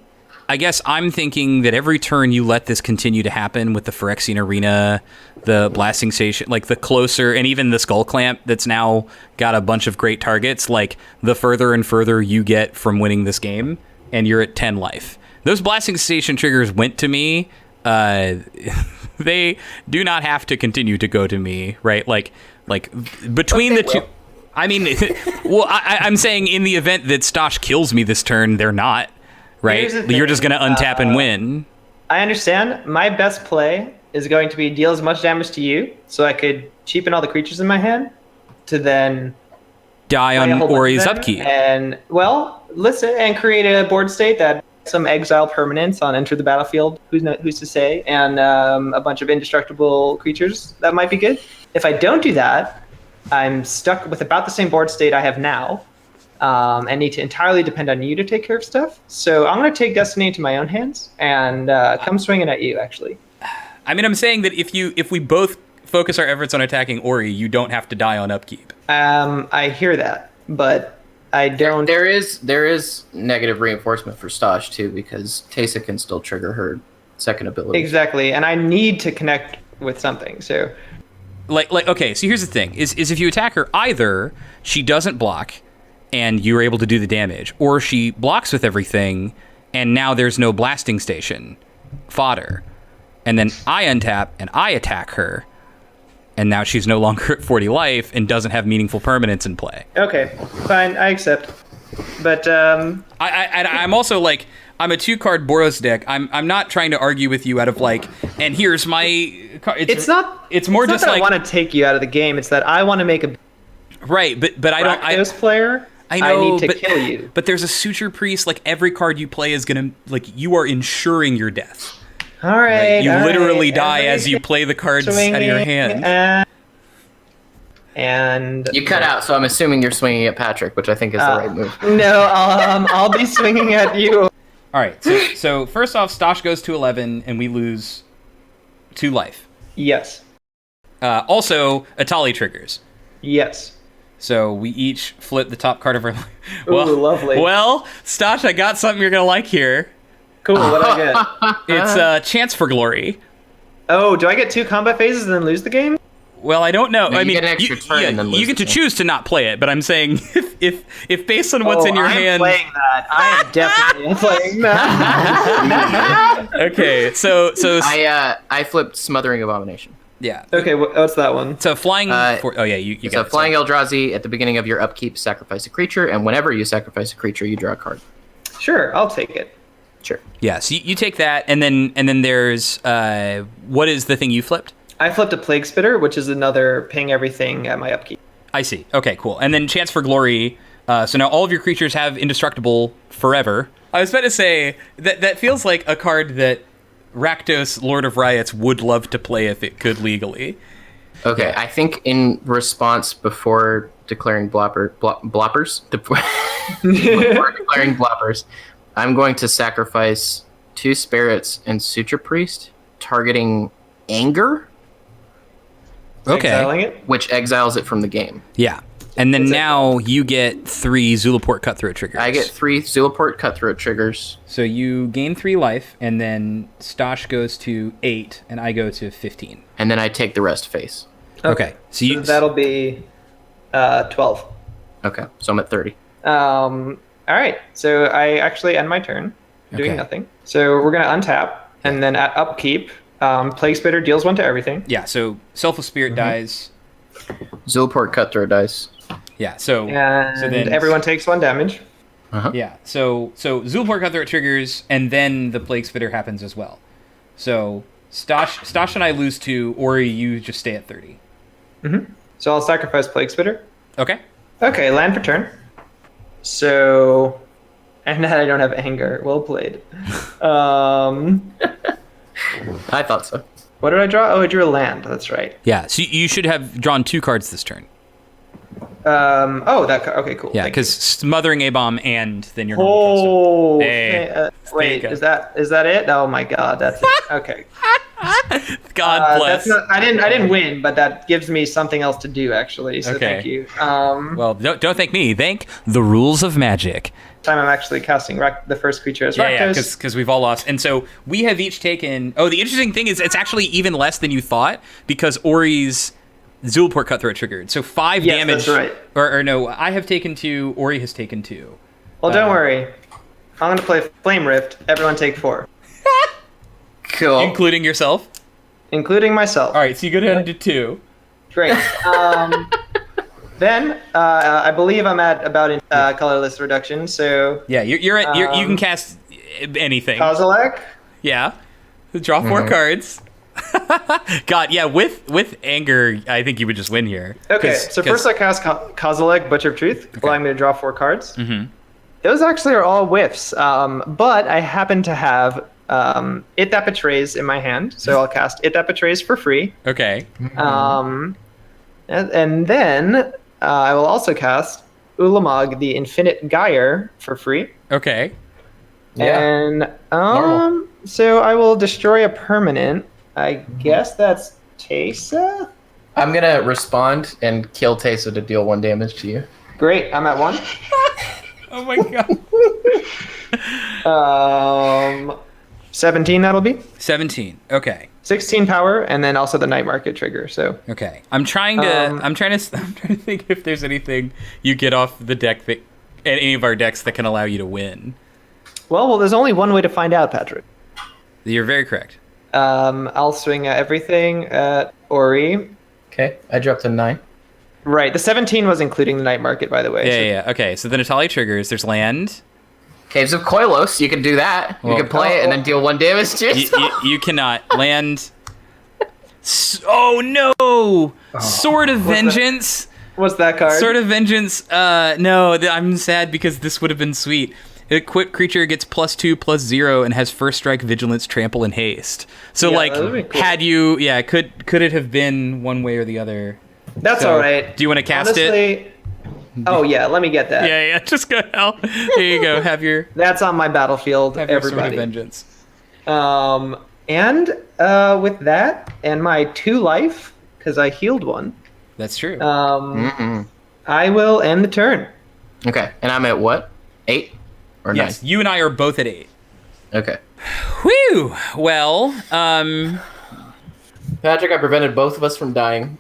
I guess I'm thinking that every turn you let this continue to happen with the Phyrexian Arena, the Blasting Station, like the closer, and even the Skull Clamp that's now got a bunch of great targets, like the further and further you get from winning this game, and you're at 10 life. Those Blasting Station triggers went to me. They do not have to continue to go to me, right? Like between the two... I mean, well, I'm saying in the event that Stosh kills me this turn, they're not. Right? You're just going to untap and win. I understand. My best play is going to be deal as much damage to you, so I could cheapen all the creatures in my hand to then die on Aury's upkeep. And, well, listen, and create a board state that some exile permanents on enter the battlefield, who's to say, and a bunch of indestructible creatures. That might be good. If I don't do that, I'm stuck with about the same board state I have now. And need to entirely depend on you to take care of stuff. So I'm going to take Destiny into my own hands and come swinging at you, actually. I mean, I'm saying that if we both focus our efforts on attacking Aury, you don't have to die on upkeep. I hear that, but I don't... There is negative reinforcement for Stosh, too, because Teysa can still trigger her second ability. Exactly, and I need to connect with something, so... Okay, so here's the thing, is if you attack her, either she doesn't block... and you're able to do the damage, or she blocks with everything, and now there's no blasting station fodder. And then I untap, and I attack her, and now she's no longer at 40 life, and doesn't have meaningful permanence in play. Okay, fine, I accept. But, I'm also, like, I'm a 2-card Boros deck. I'm not trying to argue with you out of, like, and here's my... It's more just that like... I want to take you out of the game, it's that I want to make a... Right, but I don't... Rakdos player... I know, need to kill you. But there's a Suture Priest, like, every card you play is gonna, like, you are ensuring your death. All right. You literally die as you play the cards out of your hand. And you cut out, so I'm assuming you're swinging at Patrick, which I think is the right move. No, I'll be swinging at you. All right, so first off, Stosh goes to 11, and we lose 2 life. Yes. Also, Atali triggers. Yes. So we each flip the top card of our... Ooh, lovely. Well, Stosh, I got something you're going to like here. Cool, what do I get? It's Chance for Glory. Oh, do I get 2 combat phases and then lose the game? Well, I don't know. No, I mean, get an extra turn and then lose you get to the choose to not play it, but I'm saying if based on what's in your hand... playing that. I am definitely playing that. Okay, so... I flipped Smothering Abomination. Yeah. Okay, what's that one? So flying... you got it. So flying Eldrazi, at the beginning of your upkeep, sacrifice a creature, and whenever you sacrifice a creature, you draw a card. Sure, I'll take it. Sure. Yeah, so you take that, and then there's... what is the thing you flipped? I flipped a Plague Spitter, which is another ping everything at my upkeep. I see. Okay, cool. And then Chance for Glory. So now all of your creatures have indestructible forever. I was about to say, that feels like a card that Rakdos, Lord of Riots, would love to play if it could legally. Okay, Yeah. I think in response, before declaring bloppers, before declaring bloppers, I'm going to sacrifice 2 Spirits and Suture Priest, targeting Anger. Okay. Exiling it? Which exiles it from the game. Yeah. And then now you get 3 Zulaport Cutthroat triggers. I get 3 Zulaport Cutthroat triggers. So you gain 3 life, and then Stosh goes to 8, and I go to 15. And then I take the rest face. Okay. So that'll be 12. Okay, so I'm at 30. All right, so I actually end my turn doing Okay. nothing. So we're going to untap, and then at upkeep, Plague Spitter deals 1 to everything. Yeah, so Selfless Spirit dies. Zulaport Cutthroat dice. Yeah, so... And so then everyone takes 1 damage. Yeah, so Zulaport Cutthroat triggers, and then the Plague Spitter happens as well. So Stosh and I lose 2, or you just stay at 30. So I'll sacrifice Plague Spitter. Okay. Okay, land per turn. So And that I don't have anger. Well played. I thought so. What did I draw? Oh, I drew a land. That's right. Yeah, so you should have drawn 2 cards this turn. Okay, cool. Yeah, Thank because you. Smothering A-Bomb and then your normal Oh, custom. Hey, wait, there you is that it? Oh my God, that's it. Okay. God bless. I didn't win, but that gives me something else to do actually. So Okay. thank you. Well, don't thank me. Thank the rules of Magic. Time I'm actually casting the first creature as Yeah, Rakdos. because we've all lost. And so we have each taken... Oh, the interesting thing is it's actually even less than you thought because Aury's Zulport Cutthroat triggered. So 5 Yes, damage. that's right. Or no, I have taken 2. Aury has taken 2. Well, don't worry. I'm gonna play Flame Rift. Everyone take 4, Cool. Including yourself. including myself. All right, so you go down to 2. Great. Then I believe I'm at about in colorless reduction. So Yeah, you're at... you can cast anything. Kozilek. Yeah. Draw 4 cards. God, yeah, with anger, I think you would just win here. Okay, so first I cast Kozilek, Butcher of Truth, allowing me to draw 4 cards. Mm-hmm. Those actually are all whiffs, but I happen to have It That Betrays in my hand, so I'll cast It That Betrays for free. Okay. And then I will also cast Ulamog, the Infinite Gyre, for free. Okay. Yeah. And Normal. so I will destroy a permanent. I guess that's Teysa? I'm gonna respond and kill Teysa to deal 1 damage to you. Great, I'm at 1. Oh my God. 17 that'll be. 17. Okay. 16 power, and then also the Night Market trigger. So Okay. I'm trying to think if there's anything you get off the deck that at any of our decks that can allow you to win. well, there's only one way to find out, Patrick. You're very correct. I'll swing at everything at Aury. Okay, I dropped a 9. Right, the 17 was including the Night Market, by the way. Yeah. Okay. So the Natali triggers. There's land. Caves of Koilos, you can do that. Well- you can play it and then deal 1 damage to yourself. You cannot land. Oh no! Sword of Vengeance. What's that card? Sword of Vengeance. No, I'm sad because this would have been sweet. Equipped creature gets +2/+0 and has first strike, vigilance, trample, and haste. So Yeah, like, that would be cool. had you, could it have been one way or the other? That's So, all right. do you want to cast it? Honestly, oh yeah, let me get that. Yeah. Just go hell. Here you go. Have your That's on my battlefield, Sword of everybody. Vengeance. And with that, and my 2 life, because I healed 1, That's true. I will end the turn. Okay, and I'm at what? 8 or 9? Yes, you and I are both at 8. Okay. Whew. Well, Patrick, I prevented both of us from dying.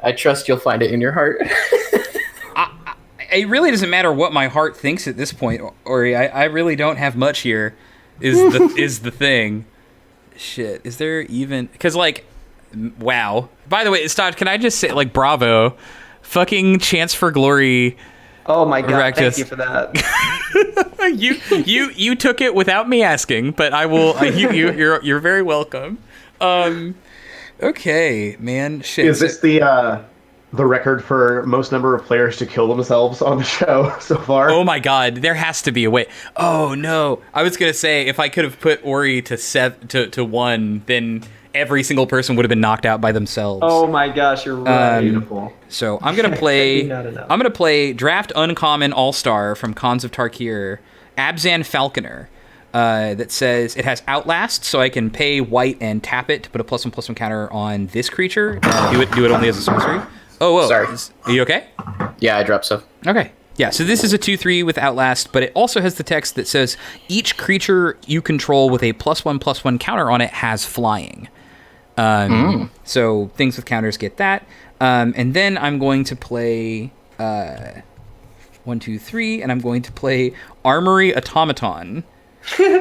I trust you'll find it in your heart. it really doesn't matter what my heart thinks at this point, Aury. I really don't have much here. Is the thing? Shit. Is there even? Because like, wow. By the way, Stodge, can I just say like, bravo, fucking Chance for Glory. Oh my god, Rakdos. thank you for that. you took it without me asking, but I will. You're very welcome. Okay, man. Shit. Is this the record for most number of players to kill themselves on the show so far? Oh my god, there has to be a way. Oh no, I was gonna say if I could have put Aury to 1, then every single person would have been knocked out by themselves. Oh my gosh, you're right. Beautiful. So I'm gonna play. Not enough. I'm gonna play Draft Uncommon All Star from Khans of Tarkir, Abzan Falconer. That says it has Outlast, so I can pay white and tap it to put a +1/+1 counter on this creature. Do it only as a sorcery. Oh, whoa. Sorry. Are you okay? Yeah, I dropped stuff. Okay. Yeah, so this is a 2/3 with Outlast, but it also has the text that says each creature you control with a +1/+1 counter on it has flying. So things with counters get that. And then I'm going to play 1, 2, 3, and I'm going to play Armory Automaton,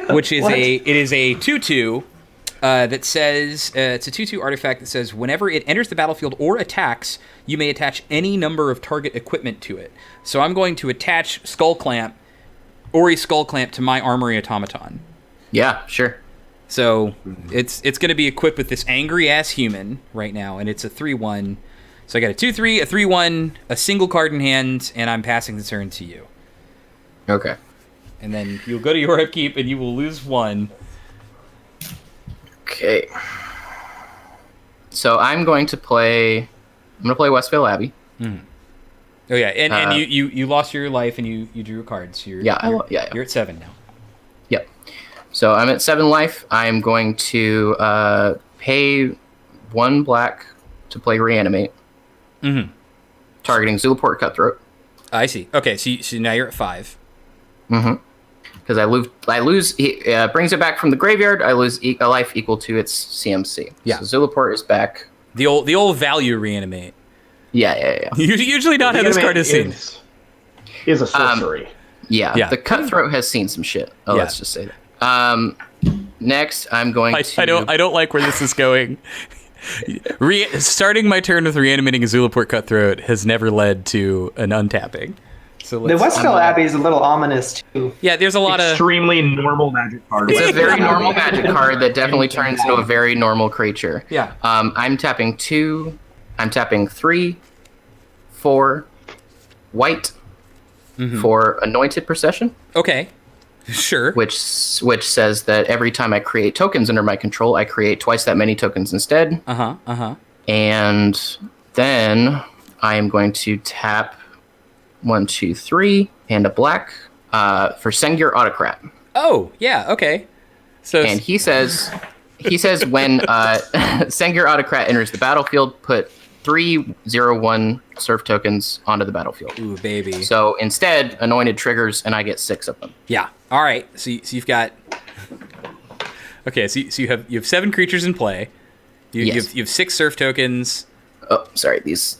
which is it is a 2/2 that says it's a 2/2 artifact that says whenever it enters the battlefield or attacks, you may attach any number of target equipment to it. So I'm going to attach Skull Clamp, Aury Skull Clamp, to my Armory Automaton. Yeah, sure. So it's going to be equipped with this angry ass human right now, and it's a 3/1. So I got a 2/3, a 3/1, a single card in hand, and I'm passing the turn to you. Okay. and then you'll go to your upkeep, and you will lose 1. Okay. So I'm going to play Westvale Abbey. Oh yeah, and you lost your life, and you drew a card. So you're at 7 now. Yep. So I'm at 7 life. I'm going to pay 1 black to play Reanimate. Targeting Zulaport Cutthroat. I see. Okay, so now you're at 5. Because I lose. He brings it back from the graveyard. I lose a life equal to its CMC. Yeah. So Zulaport is back. The old value Reanimate. Yeah. Usually not how this card is seen. Is a sorcery. Yeah. The Cutthroat has seen some shit. Let's just say that. Next, I'm going to. I don't like where this is going. Starting my turn with reanimating a Zulaport Cutthroat has never led to an untapping. So the Westvale Abbey is a little ominous too. Yeah, there's a lot extremely normal magic card. It's a very normal magic card that definitely turns into a very normal creature. Yeah. I'm tapping 2. I'm tapping 3, 4, white for Anointed Procession. Okay. Sure. Which says that every time I create tokens under my control, I create twice that many tokens instead. And then I am going to tap 1, 2, 3, and a black for Sengir Autocrat. Oh, yeah, okay. And he says when Sengir Autocrat enters the battlefield, put 3 0/1 surf tokens onto the battlefield. Ooh, baby. So instead, Anointed triggers, and I get 6 of them. Yeah. All right. So you've got. Okay. So you have 7 creatures in play. You have 6 surf tokens. Oh, sorry. These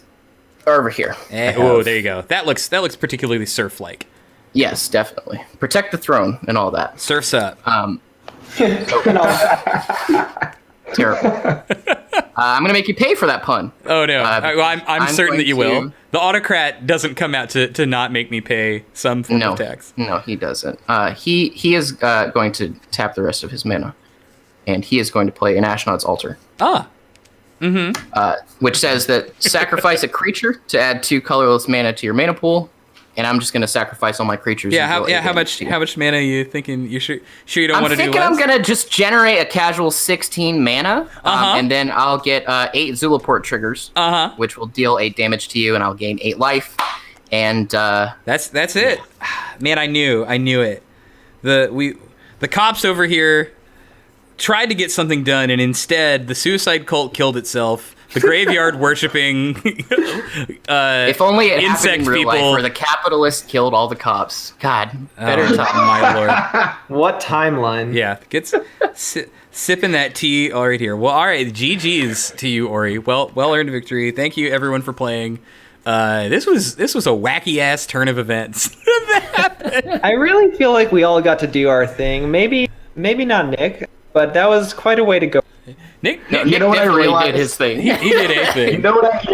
are over here. Oh, there you go. That looks particularly surf-like. Yes, definitely. Protect the throne and all that. Surf's up. Terrible. I'm gonna make you pay for that pun. Oh no! I'm certain that you will. The autocrat doesn't come out to not make me pay some form of tax. No, he doesn't. He is going to tap the rest of his mana, and he is going to play an Ashnod's Altar. Which says that sacrifice a creature to add 2 colorless mana to your mana pool. And I'm just gonna sacrifice all my creatures. How much mana are you thinking? You sure you don't want to do less? I'm gonna just generate a casual 16 mana, and then I'll get 8 Zulaport triggers, which will deal 8 damage to you, and I'll gain 8 life. And that's it. Man, I knew it. The cops over here tried to get something done, and instead the suicide cult killed itself. The graveyard worshipping if only it happened in real life where the capitalists killed all the cops. God, better time. My lord. What timeline? Yeah, sipping that tea all right here. Well, all right, GG's to you, Aury. Well earned victory. Thank you everyone for playing. This was a wacky ass turn of events. I really feel like we all got to do our thing. Maybe not Nick, but that was quite a way to go. Nick you know what I realized? Did his thing. He did a thing. You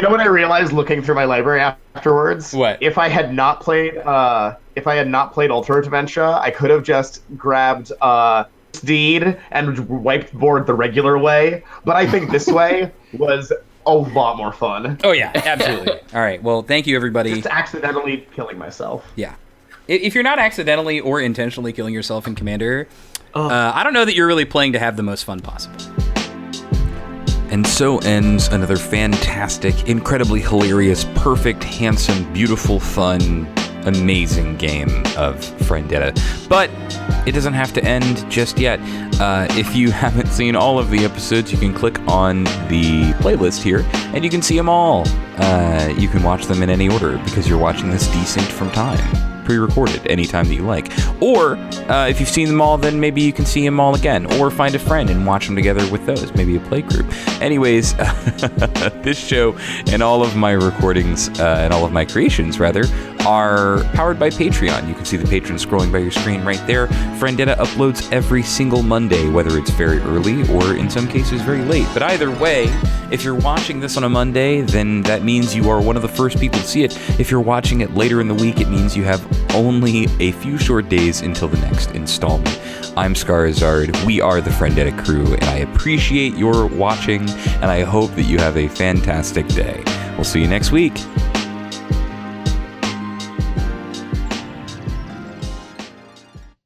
know what I realized looking through my library afterwards? What? If I had not played Ultra Dementia, I could have just grabbed Steed and wiped board the regular way. But I think this way was a lot more fun. Oh yeah, absolutely. All right. Well, thank you everybody. Just accidentally killing myself. Yeah. If you're not accidentally or intentionally killing yourself in Commander, I don't know that you're really playing to have the most fun possible. And so ends another fantastic, incredibly hilarious, perfect, handsome, beautiful, fun, amazing game of Friendetta. But it doesn't have to end just yet. If you haven't seen all of the episodes, you can click on the playlist here, and you can see them all. You can watch them in any order, because you're watching this desynced from time. Pre-recorded anytime that you like. Or if you've seen them all, then maybe you can see them all again, or find a friend and watch them together with those, maybe a play group. Anyways, this show and all of my recordings and all of my creations rather are powered by Patreon. You can see the patrons scrolling by your screen right there. Friendetta uploads every single Monday, whether it's very early or in some cases very late. But either way, if you're watching this on a Monday, then that means you are one of the first people to see it. If you're watching it later in the week, it means you have only a few short days until the next installment. I'm Scarizard. We are the Friendetta crew, and I appreciate your watching, and I hope that you have a fantastic day. We'll see you next week.